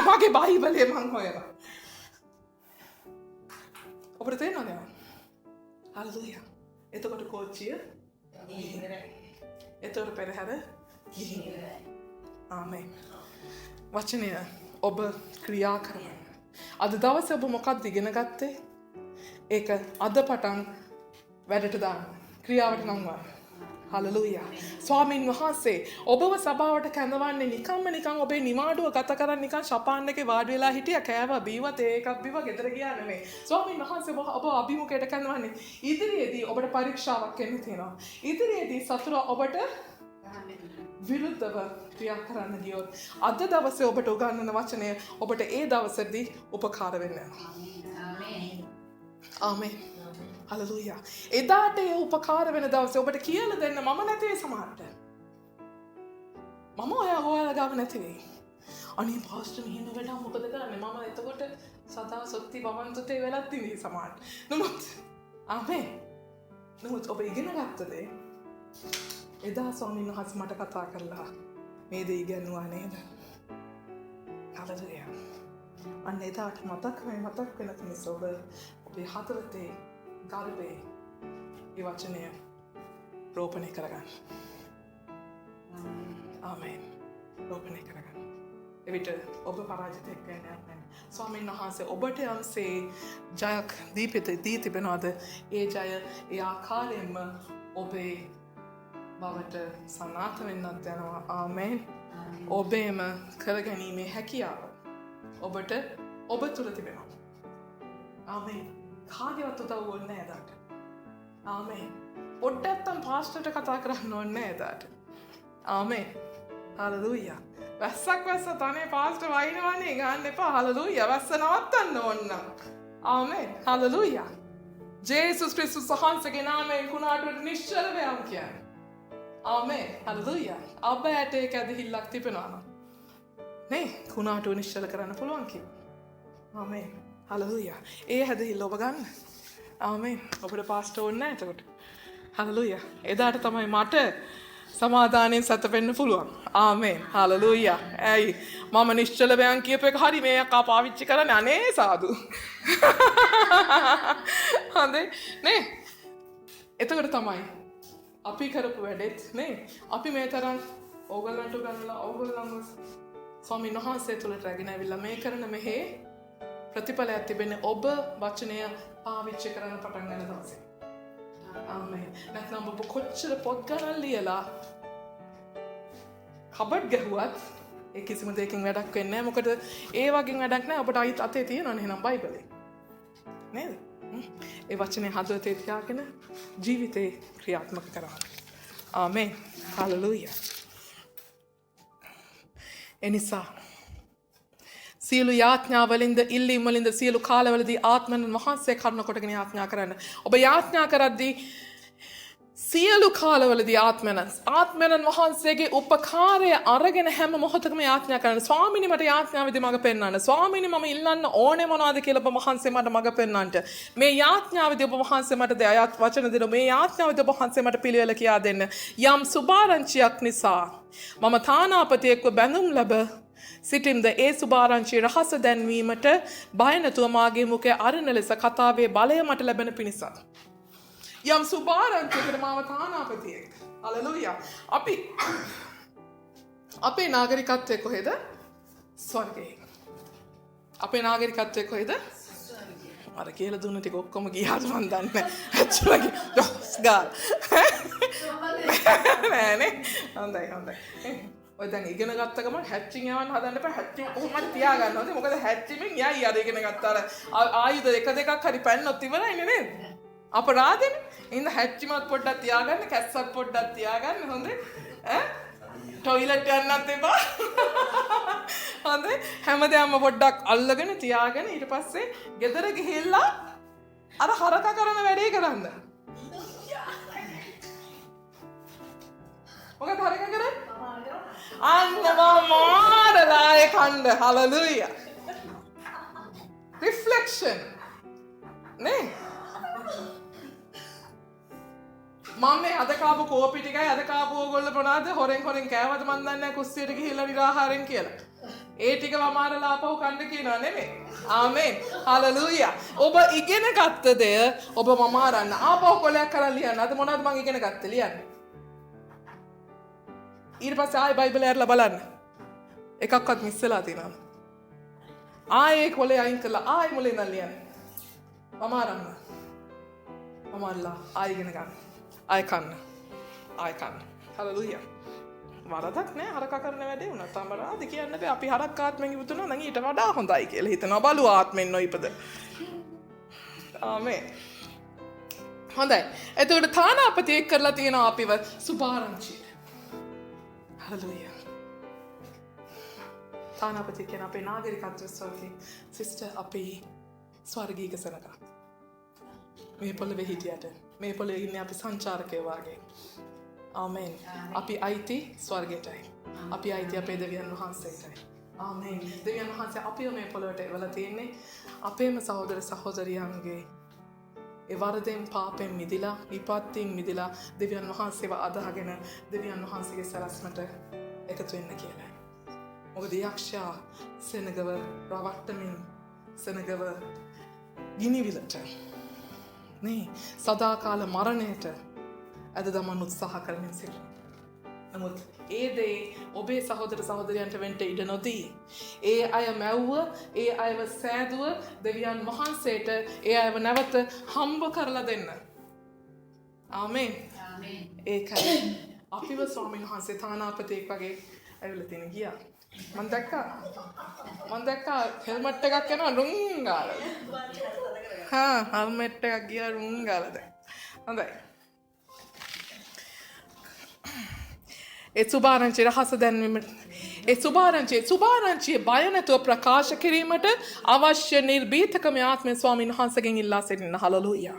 මගේ බයිබලේ මං හොයලා. ඔබට තේරෙනවද? හලෙලූයා. එතකොට කෝච්චිය එතකොට පෙරහැර ආමෙන්. වචනය ඔබ ක්‍රියා කරන්න. අද දවසේ ඔබ මොකක්ද ඉගෙන ගත්තේ? ඒක අද පටන් වැඩට දාන්න. ක්‍රියාවට නංවන්න. හලෙලූයා. ස්වාමීන් වහන්සේ ඔබව සභාවට කැඳවන්නේ නිකන් ඔබේ නිවාඩුව ගත කරන් නිකන් ශපාන් එකේ වාඩි වෙලා හිටියා කෑවා බීවා තේ එකක් බීවා ගෙදර ගියා නෙමෙයි. ස්වාමීන් වහන්සේ ඔබ අභිමුඛයට කැඳවන්නේ ඉදිරියේදී ඔබට පරීක්ෂාවක් එන්න තියෙනවා. ඉදිරියේදී සතුරා ඔබට විරුද්ධව ක්‍රියා කරන්න ගියොත් අද දවසේ ඔබට උගන්වන වචනය ඔබට ඒ දවසේදී උපකාර වෙන්න යනවා. ආමෙන්. හලෙලූයා. එදාට ඒ උපකාර වෙන දවසේ ඔබට කියලා දෙන්න මම නැති වෙයි සමහරට. මම ඔයාලා ගාව නැති වෙයි. අනේ පාස්ටර් මෙහෙම වැඩක් මොකද කරන්නේ? මම එතකොට සදා සොත්ති වමන්තුතේ වෙලත් ඉන්නේ සමහරට. නමුත් ආමෙන්. නමුත් ඔබ ඉගෙන ගත්ත දේ එදා ස්වාමීන් වහන්සේ මට කතා කරලා මේ දේ ඉගෙනුවා නේද? හලෙලූයා. අන්න එදාට මතක් වෙන නිසා ඔබේ හතරතේ ගර්භයේ ඒ වචනය රෝපණය කරගන්න. ආමෙන්. රෝපණය කරගන්න. එවිට ඔබ පරාජිතයෙක් වෙන්නේ නැහැ. ස්වාමීන් වහන්සේ ඔබට යම්සේ ජයක් දී තිබෙනවද? ඒ ජය ඒ ආකාරයෙන්ම ඔබේ බවට සනාථ වෙන්නත් යනවා. ආමෙන්. ඔබේම කරගැනීමේ හැකියාව ඔබට ඔබ තුළ තිබෙනවා. ආමෙන්. කාගේවත් උදව් ඕනේ නැහැ එදාට. ආමෙන්. පොඩ්ඩක්ම පාස්ටර්ට කතා කරන්න ඕනේ නැහැ එදාට. ආමෙන්. හලෙලූයා. වැස්ස තනේ පාස්ටර් වයින්නවනේ ගන්න එපා. හලෙලූයා. වැස්ස නවත්තන්න ඕන. ආමෙන්. හලෙලූයා. ජේසුස් ක්‍රිස්තුස් වහන්සේගේ නාමයෙන් කුණාටුවට නිශ්චල වෙයම් කියන්නේ. ආමේන්. හලෙලූයා. අබ්බයට ඒක ඇදහිල්ලක් තිබෙනවා නම්. නේ කුණාටුව නිශ්චල කරන්න පුළුවන් කිව්වා. ආමේන්. හලෙලූයා. ඒ ඇදහිල්ල ඔබ ගන්න. ආමේන්. ඔබට පාස්ටර් ඕනේ නැහැ එතකොට. හලෙලූයා. එදාට තමයි මට සමාදානයෙන් සැතපෙන්න පුළුවන්. ආමේන්. හලෙලූයා. ඇයි මම නිශ්චල බයන් කියප එක හරි මේ අක්කා පාවිච්චි කරන්නේ අනේ සාදු. හොඳේ නේ. එතකොට තමයි අපි කරපු වැඩෙත් නේ අපි මේ තරම් ඕගොල්ලන්ට ගන්නලා ඕගොල්ලන්ව ස්වාමීන් වහන්සේ තුලට රැගෙන ඇවිල්ලා මේ කරන මෙහි ප්‍රතිඵලයක් තිබෙන්නේ ඔබ වචනය පාවිච්චි කරන්න පටන් ගන්න දවසේ. ආමේන්. නැත්නම් ඔබ කොච්චර පොත් ගණන් ලියලා කබඩ් ගැහුවත් ඒ කිසිම දෙයකින් වැඩක් වෙන්නේ නැහැ. මොකද ඒ වගේ වැඩක් නැහැ. ඔබට අයිත් අතේ තියෙනවනේ එහෙනම් බයිබලේ. නේද? ඒ වචනේ හදවතේ තියාගෙන ජීවිතේ ක්‍රියාත්මක කරන්න. ආමේන්. හලෙලූයා. එනිසා සියලු යාඥාවලින්ද ඉල්ලීම් වලින්ද සියලු කාලවලදී ආත්මයන් වහන්සේ කරුණ කොටගෙන යාඥා කරන්න. ඔබ යාඥා කරද්දී සියලු කාලවලදී ආත්මයන් වහන්සේගේ උපකාරය අරගෙන හැම මොහොතකම යාඥා කරන්න. ස්වාමීනි මට යාඥාවේදී මඟ පෙන්වන්න. ස්වාමීනි මම ඉල්ලන්න ඕනේ මොනවද කියලා ඔබ වහන්සේ මට මඟ පෙන්වන්නට. මේ යාඥාවේදී ඔබ වහන්සේ මට දයාත් වචන දෙන්න. මේ යාඥාවේදී ඔබ වහන්සේ මට පිළිවෙල කියා දෙන්න. යම් සුභාරංචියක් නිසා මම තානාපතියෙක්ව බැඳුම් ලැබ සිටින්ද ඒ සුභාරංචිය රහස දැන්වීමට බය නැතුව මාගේ මුඛයේ අරින ලෙස කතාවේ බලය මට ලැබෙන පිණිසත්. යම් සුභාරංචියකට මාව තානාපතියෙක්. හලෙලූයා. අපේ නාගරිකත්වය කොහෙද? ස්වර්ගයේ. අපේ නාගරිකත්වය කොහෙද? අර කියලා දුන්න ටික ඔක්කොම ගියාද මන් දන්නේ නැහැ. ඇත්තටම ඩොස් ගාල්. නෑනේ. හොඳයි. ඔය දැන් ඉගෙන ගත්ත ගමන් හැච්චින් යවන්න හදන්න එපා. හැච්චින් කොහොමද තියාගන්න ඕනේ? මොකද හැච්චිමින් යයි අර ඉගෙන ගත්තාල ආයුධ එක දෙකක් හරි පැන්නොත් ඉවරයිනේ නේද? අපරාධනේ. ඉතින් හැච්චිමත් පොඩ්ඩක් තියාගන්න, කැස්සත් පොඩ්ඩක් තියාගන්න හොඳේ. ඈ? ටොයිලට් යන්නත් එපා. හොඳේ. හැමදාම පොඩ්ඩක් අල්ලගෙන තියාගෙන ඊට පස්සේ ගෙදර ගිහිල්ලා අර හරක කරන වැඩේ කරන්න. මොකද හරක කරන්නේ? අන්නමාරලාය කණ්ඩ. හලෙලූයා. රිෆ්ලෙක්ෂන් නේ මම මේ අද කාපු කෝපි ටිකයි අද කාපු ඕගොල්ලෝ මොනවාද හොරෙන් කෑවද මන් දන්නේ නැහැ කුස්සියට ගිහිල්ලා නිරාහාරයෙන් කියලා. ඒ ටික වමාරලා ආපහු කන්න කියනවා නෙමෙයි. ආමේන්. හලෙලූයා. ඔබ ඉගෙන ගත්ත දේ ඔබ වමාරන්න. ආපහු කොලයක් කරන් ලියන්න. අද මොනවද මං ඉගෙන ගත්තේ ලියන්න. ඊට පස්සේ ආයෙ බයිබලය අරලා බලන්න. එකක්වත් මිස් වෙලා තියෙනවද? ආයෙ කොලේ අයින් කරලා ආයෙ මුලින් ඉඳන් ලියන්න. වමාරන්න. වමාරලා ආයෙ ඉගෙන ගන්න. ආයෙ කන්න. හලෙලූයා. වරදක් නෑ හරක කරන වැඩේ උනත් අමරාද කියන්න බෑ. අපි හරක් ආත්මෙන් ඉවතුනා නම් ඊට වඩා හොඳයි කියලා හිතනවා බලු ආත්මෙන් නොඉපද. ආමේන්. හොඳයි. එතකොට තානාපතියෙක් කරලා තියෙනවා අපිව සුභාරංචිය. හලෙලූයා. තානාපතිය කියන අපේ නාගරිකත්වය ස්වර්ගයේ සිස්ටර් අපි ස්වර්ගීක සනක. මේ පොළවේ හිටියට මේ පොළවේ ඉන්නේ අපි සංචාරකයෝ වගේ. ආමේන්. අපි අයිති ස්වර්ගයටයි. අපි අයිති අපේ දෙවියන් වහන්සේටයි. ආමේන්. දෙවියන් වහන්සේ අපිව මේ පොළොවට එවලා තියෙන්නේ අපේම සහෝදර සහෝදරියන්ගේ ඒ වරදෙන් පාපෙන් මිදිලා විපත්තියෙන් මිදිලා දෙවියන් වහන්සේව අදහගෙන දෙවියන් වහන්සේගේ සැලැස්මට එකතු වෙන්න කියලා. මොකද යක්ෂයා සෙනගව රවට්ටමින් සෙනගව ගිනිවිලට නේ සදාකාල මරණයට අද දමන්න උත්සාහ කරමින් සිටිනවා. නමුත් ඒ දේ ඔබේ සහෝදර සහෝදරයන්ට වෙන්න ඉඩ නොදී ඒ අය මැව්ව ඒ අයව සෑදුව දෙවියන් වහන්සේට ඒ අයව නැවත හම්බ කරලා දෙන්න. ආමේන්. ඒකයි අපිව ස්වාමීන් වහන්සේ තානාපතියෙක් වගේ ඇවිල්ලා තියෙන ගියා. මම දැක්කා හෙල්මට් එකක් යනවා රුං ගාලා. හෙල්මට් එකක් ගියා රුං ගාලා දැන්. හොඳයි. ඒ සුභාරංචි රහස දැන්වීම ඒ සුභාරංචියේ බය නැතුව ප්‍රකාශ කිරීමට අවශ්‍ය නිර්භීතකම ආත්මය ස්වාමීන් වහන්සේගෙන් ඉල්ලා සිටින්න. හලෙලූයා.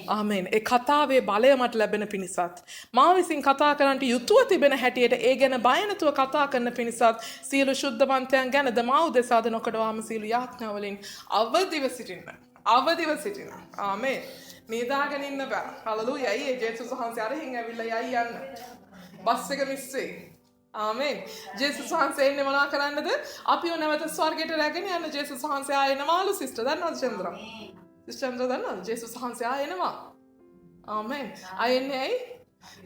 ආමේන්. ඒ කතාවේ බලය මට ලැබෙන පිණිසත් මා විසින් කතා කරන්නට යුතුව තිබෙන හැටියට ඒ ගැන බය නැතුව කතා කරන පිණිසත් සියලු ශුද්ධවන්තයන් ගැනද මා උදෙසාද නොකඩවාම සියලු යාඥාවලින් අවදිව සිටින්න. අවදිව සිටින්න. ආමේන්. නිදාගෙන ඉන්න බෑ. හලෙලූයා. ඒ ජේසුස් වහන්සේ අරහින් ඇවිල්ලා යයි යන්න. බස් එක මිස් වෙයි. ආමේන්. ජේසුස් වහන්සේ එන්නේ මොනවා කරන්නද? අපිව නැවත ස්වර්ගයට රැගෙන යන්න ජේසුස් වහන්සේ ආයෙනමාලු සිස්ටර්. දන්නවද චන්ද්‍රා? සිස්ටර් චන්ද්‍රා දන්නවද? ජේසුස් වහන්සේ ආයෙනවා. ආමේන්. ආයෙන්නේ ඇයි?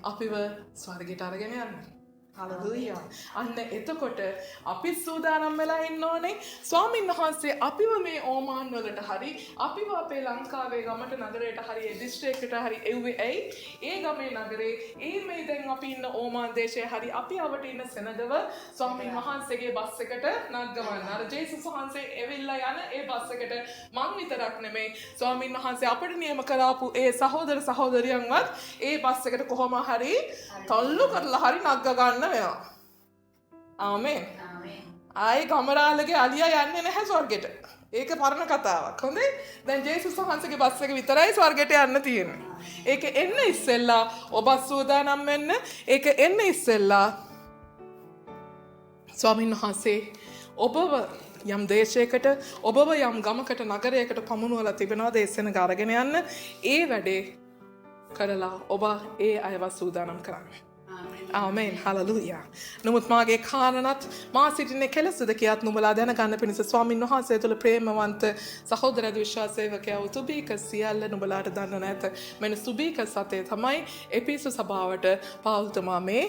අපිව ස්වර්ගයට අරගෙන යන්න. හලෙලූයා. අන්න එතකොට අපි සූදානම් වෙලා ඉන්න ඕනේ ස්වාමීන් වහන්සේ අපිව මේ ඕමාන් වලට හරි අපිව අපේ ලංකාවේ ගමට නගරයට හරි ඒ දිස්ත්‍රික්කයට හරි එව්වේ ඇයි? ඒ ගමේ නගරේ මේ දැන් අපි ඉන්න ඕමාන් දේශයේ හරි අපි අවට ඉන්න සෙනගව ස්වාමීන් වහන්සේගේ බස් එකට නග්ගවන්න. අර ජේසුස් වහන්සේ එවිල්ලා යන ඒ බස් එකට මං විතරක් නෙමෙයි ස්වාමීන් වහන්සේ අපිට නියම කරාපු ඒ සහෝදර සහෝදරියන්වත් ඒ බස් එකට කොහොම හරි තල්ලු කරලා හරි නග්ග ගන්න වෙනවා. ආමේන්. ආයේ ගමරාලගේ අලියා යන්නේ නැහැ ස්වර්ගෙට. ඒක පරණ කතාවක්. හොඳේ? දැන් ජේසුස් වහන්සේගේ බස් එක විතරයි ස්වර්ගයට යන්න තියෙන්නේ. ඒක එන්න ඉස්සෙල්ලා ඔබ සූදානම් වෙන්න. ඒක එන්න ඉස්සෙල්ලා ස්වාමීන් වහන්සේ ඔබව යම් දේශයකට ඔබව යම් ගමකට නගරයකට පමුණුවලා තිබෙනවාද ඒ සෙනග අරගෙන යන්න. ඒ වැඩේ කරලා ඔබ ඒ අයව සූදානම් කරන්න. ආමේන්. හලෙලූයා. නමුත් මාගේ කාරණත් මා සිටින්නේ කෙලෙසද කියාත් නුඹලා දැනගන්න පිණිස ස්වාමින් වහන්සේ තුළ ප්‍රේමවන්ත සහෝදර විශ්වාස සේවකයා වූ සුබීකස් සියල්ල නුඹලාට දන්න නැත. මෙන්න සුබීකස් සතේ තමයි එපිසු සභාවට පාවුල්තුමා මේ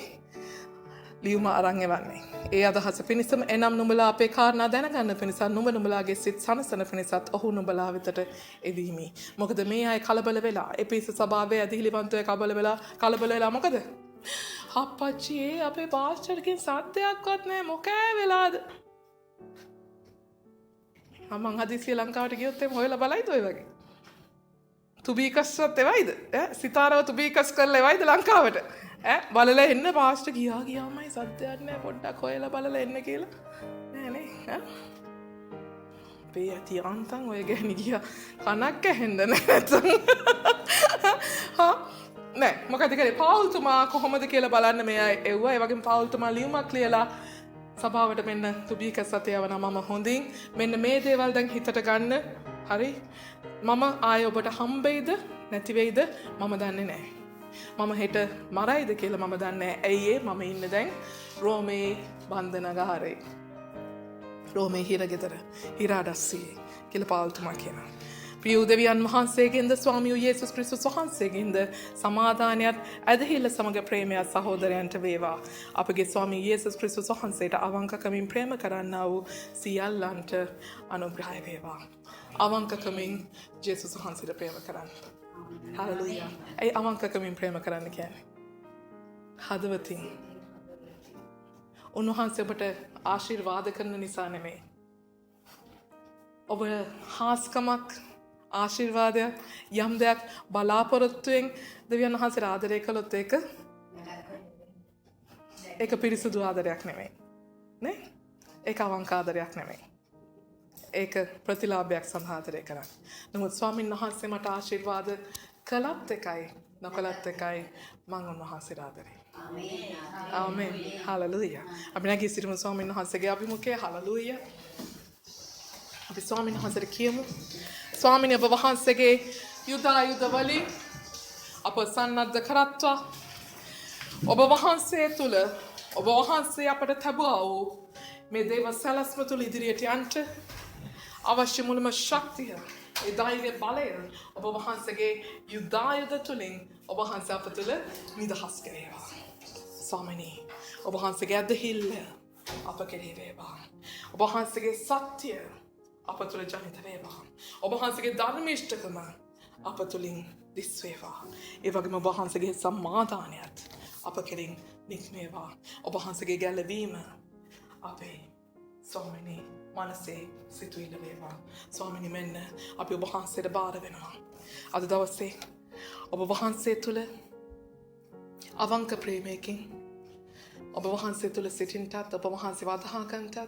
ලියුම අරන් එවන්නේ. ඒ අදහස පිණිසම එනම් නුඹලා අපේ කාරණා දැනගන්න පිණිසත් නුඹලාගේ සිත් සනසන පිණිසත් ඔහු නුඹලා වෙතට එවීමි. මොකද මේ අය කලබල වෙලා එපිසු සභාවේ ඇදිලිවන්තය කලබල වෙලා මොකද? අප්පච්චි අපේ පාස්ටර්ගෙන් සත්‍යයක්වත් නෑ මොකෑ වෙලාද? මං හදිස්සිය ලංකාවට ගියොත් එම් හොයලා බලයිද ඔය වගේ? තුබීකස්වත් එවයිද? සිතාරව තුබීකස් කරලා එවයිද ලංකාවට? බලලා එන්න පාස්ටර් ගියාමයි සත්‍යයක් නෑ පොඩ්ඩක් හොයලා බලලා එන්න කියලා. නෑනේ. අපේ ඇති අන්තන් ඔය ගැන ගියා කනක් ඇහෙන්න නැත්තම්. නෑ මොකද කරේ පාවුල්තුමා කොහොමද කියලා බලන්න මේ අය එව්වා. ඒ වගේම පාවුල්තුමා ලියුමක් ලියලා සභාවට මෙන්න තුබීකස් සතේ යවන මම හොඳින් මෙන්න මේ දේවල් දැන් හිතට ගන්න. හරි මම ආය ඔබට හම්බෙයිද නැති වෙයිද මම දන්නේ නෑ. මම හෙට මරයිද කියලා මම දන්නේ නෑ. ඇයි ඒ මම ඉන්නේ දැන් රෝමේ බන්ධනාගාරේ. රෝමේ හිරගෙදර හිරාඩස්සියේ කියලා පාවුල්තුමා කියනවා. ප්‍රිය උදවියන් වහන්සේගෙන්ද ස්වාමී වූ යේසුස් ක්‍රිස්තුස් වහන්සේගෙන්ද සමාදානයත් ඇදහිල්ල සමග ප්‍රේමයත් සහෝදරයන්ට වේවා. අපගේ ස්වාමී යේසුස් ක්‍රිස්තුස් වහන්සේට අවංකකමින් ප්‍රේම කරන්නා වූ සියල්ලන්ට අනුග්‍රහය වේවා. අවංකකමින් යේසුස් වහන්සේට ප්‍රේම කරන්න. හලෙලූයා. ඒ අවංකකමින් ප්‍රේම කරන්න කියන්නේ හදවතින් උන්වහන්සේ ඔබට ආශිර්වාද කරන නිසා නෙමෙයි. ඔබ හාස්කමක් ආශිර්වාදයක් යම් දෙයක් බලාපොරොත්තුවෙන් දෙවියන් වහන්සේ ආදරය කළොත් ඒක පිරිසුදු ආදරයක් නෙමෙයි. නේ? ඒක අවංක ආදරයක් නෙමෙයි. ඒක ප්‍රතිලාභයක් සඳහා ආදරය කරන්නේ. නමුත් ස්වාමීන් වහන්සේ මට ආශිර්වාද කළත් එකයි නොකළත් එකයි මම උන්වහන්සේට ආදරේ. ආමේන්. හලෙලූයා. අපි නැගී සිටිමු ස්වාමීන් වහන්සේගේ අභිමුඛයේ. හලෙලූයා. අපි ස්වාමීන් වහන්සේට කියමු. ස්වාමීන් ඔබ වහන්සේගේ යුද වලින් අප සන්නද්ධ කරත්වා. ඔබ වහන්සේ තුළ ඔබ වහන්සේ අපට තබුවා වූ මේ දේව සැලැස්ම තුළ ඉදිරියට යන්නට අවශ්‍ය මුලම ශක්තිය ඒ ධෛර්ය බලය ඔබ වහන්සේගේ යුද තුළින් ඔබ වහන්සේ අප තුළ නිදහස් කරේවා. ස්වාමිනී ඔබ වහන්සේගේ ඇදහිල්ල අප කෙරේ වේවා. ඔබ වහන්සේගේ සත්‍ය අප තුළ ජනිත වේවා. ඔබ වහන්සේගේ ධර්මිෂ්ඨකම අප තුළින් දිස් වේවා. ඒ වගේම ඔබ වහන්සේගේ සමාදානයත් අප කෙරෙන් නික්මේවා. ඔබ වහන්සේගේ ගැලවීම අපේ ස්වාමිනී මනසේ සිතුවිල්ල වේවා. ස්වාමිනී මෙන්න අපි ඔබ වහන්සේට බාර වෙනවා. අද දවසේ ඔබ වහන්සේ තුළ අවංක ප්‍රේමයකින් ඔබ වහන්සේ තුළ සිටින්ටත් ඔබ වහන්සේ වදහාගන්ටත්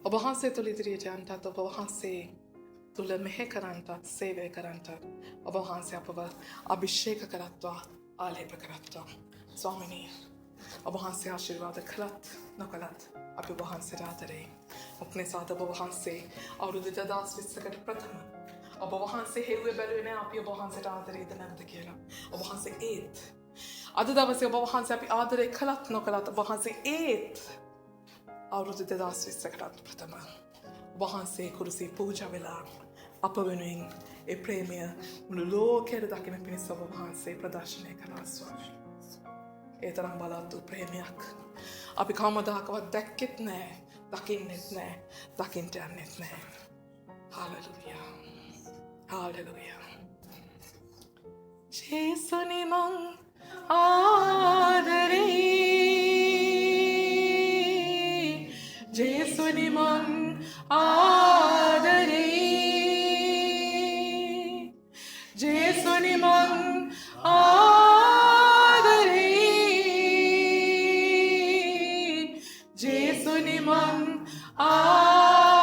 ඔබ වහන්සේ තුළ ඉදිරියට යන්ටත් ඔබ වහන්සේ තුළ මෙහෙ කරන්ටත් සේවය කරන්ටත් ඔබ වහන්සේ අපව අභිෂේක කරත්වා ආලේප කරත්වා. ස්වාමිනී ඔබ වහන්සේ ආශිර්වාද කළත් නොකළත් අපි ඔබ වහන්සේට ආදරේ. මොකනිසාද ඔබ වහන්සේ අවුරුදු 2020කට ප්‍රථම ඔබ වහන්සේ හෙව්වේ බැලුවේ නෑ අපි ඔබ වහන්සේට ආදරේද නැද්ද කියලා. ඔබ වහන්සේ ඒත් අද දවසේ ඔබ වහන්සේ අපි ආදරේ කළත් නොකළත් ඔබ වහන්සේ ඒත් අවුරුදු 2020කටත් ප්‍රථම ඔබ වහන්සේ කුරුසී පූජා වෙලා අප වෙනුවෙන් ඒ ප්‍රේමය මුළු ලෝකයට දකින පිණිස ඔබ වහන්සේ ප්‍රදර්ශනය කළා ස්වාමී. ඒ තරම් බලවත් වූ ප්‍රේමයක් අපි කවමදාකවත් දැක්කෙත් නෑ, දකින්නෙත් නෑ, දකින්ට යන්නෙත් නෑ. හාලෙලූයා. හාලෙලූයා. ජේසුනි මං ආදරේ, ජේසුනි මං ආදරේ, ජේසුනි මං ආදරේ, ජේසුනි මං ආදරේ.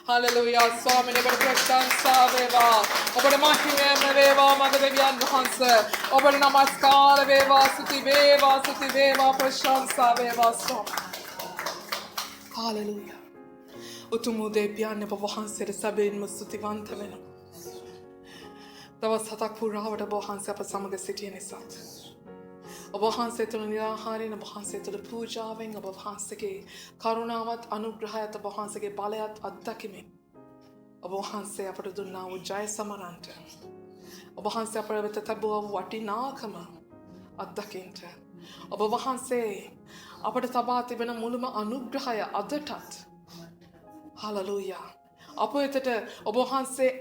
හාලෙලූයා. ස්වාමීන් ඔබට ප්‍රශංසා වේවා, ඔබට මහිමයම වේවා මගේ දෙවියන් වහන්සේ. ඔබට නමස්කාර වේවා, ස්තුති වේවා, ස්තුති වේවා, ප්‍රශංසා වේවා ස්වාමී. හාලෙලූයා. උතුම් උදේ පියන්න ඔබ වහන්සේට සැබවින්ම ස්තුතිවන්ත වෙනවා. දවස් 7ක් පුරාවට ඔබ වහන්සේ අප සමග සිටිය නිසාත් ඔබ වහන්සේ තුළ නිරාහාරයෙන් ඔබ වහන්සේ තුළ පූජාවෙන් ඔබ වහන්සේගේ කරුණාවත් අනුග්‍රහයත් ඔබ වහන්සේගේ බලයත් අත්දැකීමෙන් ඔබ වහන්සේ අපට දුන්නා වූ ජය සමරන්ට ඔබ වහන්සේ අපට වෙත තබුවා වූ වටිනාකම අත්දකින්ට ඔබ වහන්සේ අපට තබා තිබෙන මුළුම අනුග්‍රහය අදටත් හාලෙලූයා අප වෙතට ඔබ වහන්සේ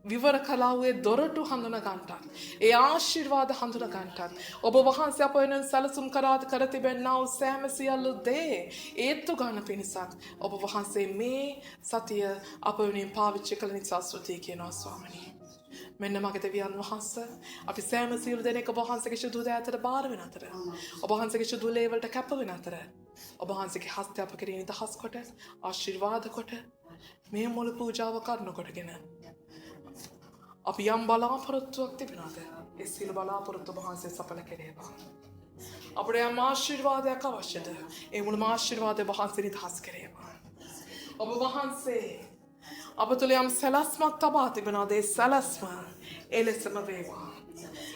විවර කලාවේ දොරටු හඳුන ගන්නටත් ඒ ආශිර්වාද හඳුන ගන්නටත් ඔබ වහන්සේ අප වෙනුවෙන් සැලසුම් කර තිබෙනා වූ සෑම සියලු දේ ඒත්තු ගන්න පිණිසත් ඔබ වහන්සේ මේ සතිය අප වෙනුවෙන් පාවිච්චි කළ නිසා ස්තුතියි කියනවා ස්වාමීනි. මෙන්න මගේ දෙවියන් වහන්සේ අපි සෑම සියලු දෙනෙක් ඔබ වහන්සේගේ ශුද්ධ දයාතට බාර වෙන අතර ඔබ වහන්සේගේ ශුද්ධ ලේවලට කැප වෙන අතර ඔබ වහන්සේගේ හස්තය අප කෙරෙහි නිදහස් කොට ආශිර්වාද කොට මේ මුළු පූජාව කරන කොටගෙන අපි යම් බලාපොරොත්තුවක් තිබෙනවද ඒ සියලු බලාපොරොත්තු ඔබ වහන්සේ සඵල කෙරේවා. අපට යම් ආශිර්වාදයක් අවශ්‍යද ඒ මුළුම ආශිර්වාදය ඔබ වහන්සේ නිදහස් කෙරේවා. ඔබ වහන්සේ අප තුළ යම් සැලැස්මක් තබා තිබෙනවද ඒ සැලැස්ම එලෙසම වේවා.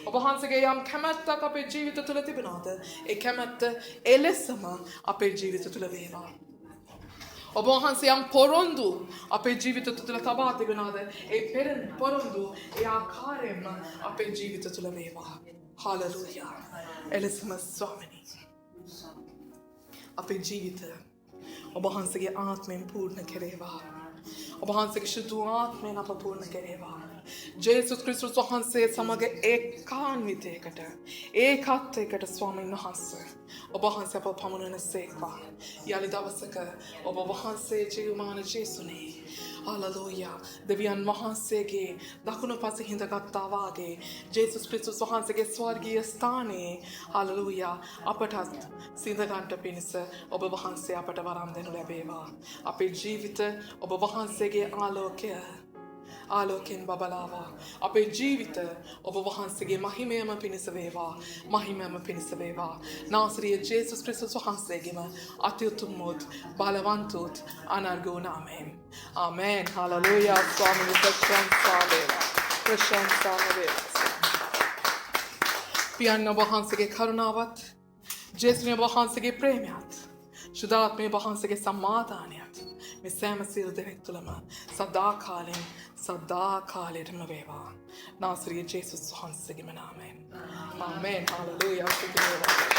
ඔබ වහන්සේගේ යම් කැමැත්තක් අපේ ජීවිත තුළ තිබෙනවද ඒ කැමැත්ත එලෙසම අපේ ජීවිත තුළ වේවා. ඔබ වහන්සේ යම් පොරොන්දු අපේ ජීවිත තුළ තබා තිබෙනවද ඒ පොරොන්දු ඒ ආකාරයෙන්ම අපේ ජීවිත තුළ වේවා. හාලෙලූයා. එලෙසම ස්වාමිනී අපේ ජීවිත ඔබ වහන්සේගේ ආත්මයෙන් පූර්ණ කෙරේවා. ඔබ වහන්සේගේ ශුද්ධ ආත්මයෙන් අප පූර්ණ කෙරේවා. ජේසුස් ක්‍රිස්තුස් වහන්සේ සමග ඒකාන්විතයකට ඒකත්වයකට ස්වාමීන් වහන්සේ ඔබ වහන්සේ අප පමුණුවන සේක්වා. යලි දවසක ඔබ වහන්සේ ජීවමාන ජේසුනේ හාලෙලූයා දෙවියන් වහන්සේගේ දකුණු පස හිඳගත්තා වාගේ ජේසුස් ක්‍රිස්තුස් වහන්සේගේ ස්වර්ගීය ස්ථානයේ හාලෙලූයා අපටත් සිඳගන්ට පිණිස ඔබ වහන්සේ අපට වරම් දෙනු ලැබේවා. අපේ ජීවිත ඔබ වහන්සේගේ ආලෝකයෙන් බබලාවා. අපේ ජීවිත ඔබ වහන්සේගේ මහිමයම පිණිස වේවා. මහිමයම පිණිස වේවා. නාසරීය ජේසුස් ක්‍රිස්තුස් වහන්සේගේම අතිඋතුම් වූ බලවන්ත වූ අනර්ගෝ නාමයෙන්. ආමෙන්. හාලෙලූයා. ස්වාමීන් ප්‍රශංසා වේවා. ප්‍රශංසා වේවා. පියන්න ඔබ වහන්සේගේ කරුණාවත් ජේසුස් වහන්සේගේ ප්‍රේමයත් ශුද්ධාත්මය වහන්සේගේ සමාදානයත් මේ සෑම සියලු දෙනෙක් තුළම සදාකාලයටම වේවා. නාසරීය ජේසුස් වහන්සේගේම නාමයෙන්. ආමෙන්. හාලෙලූයා.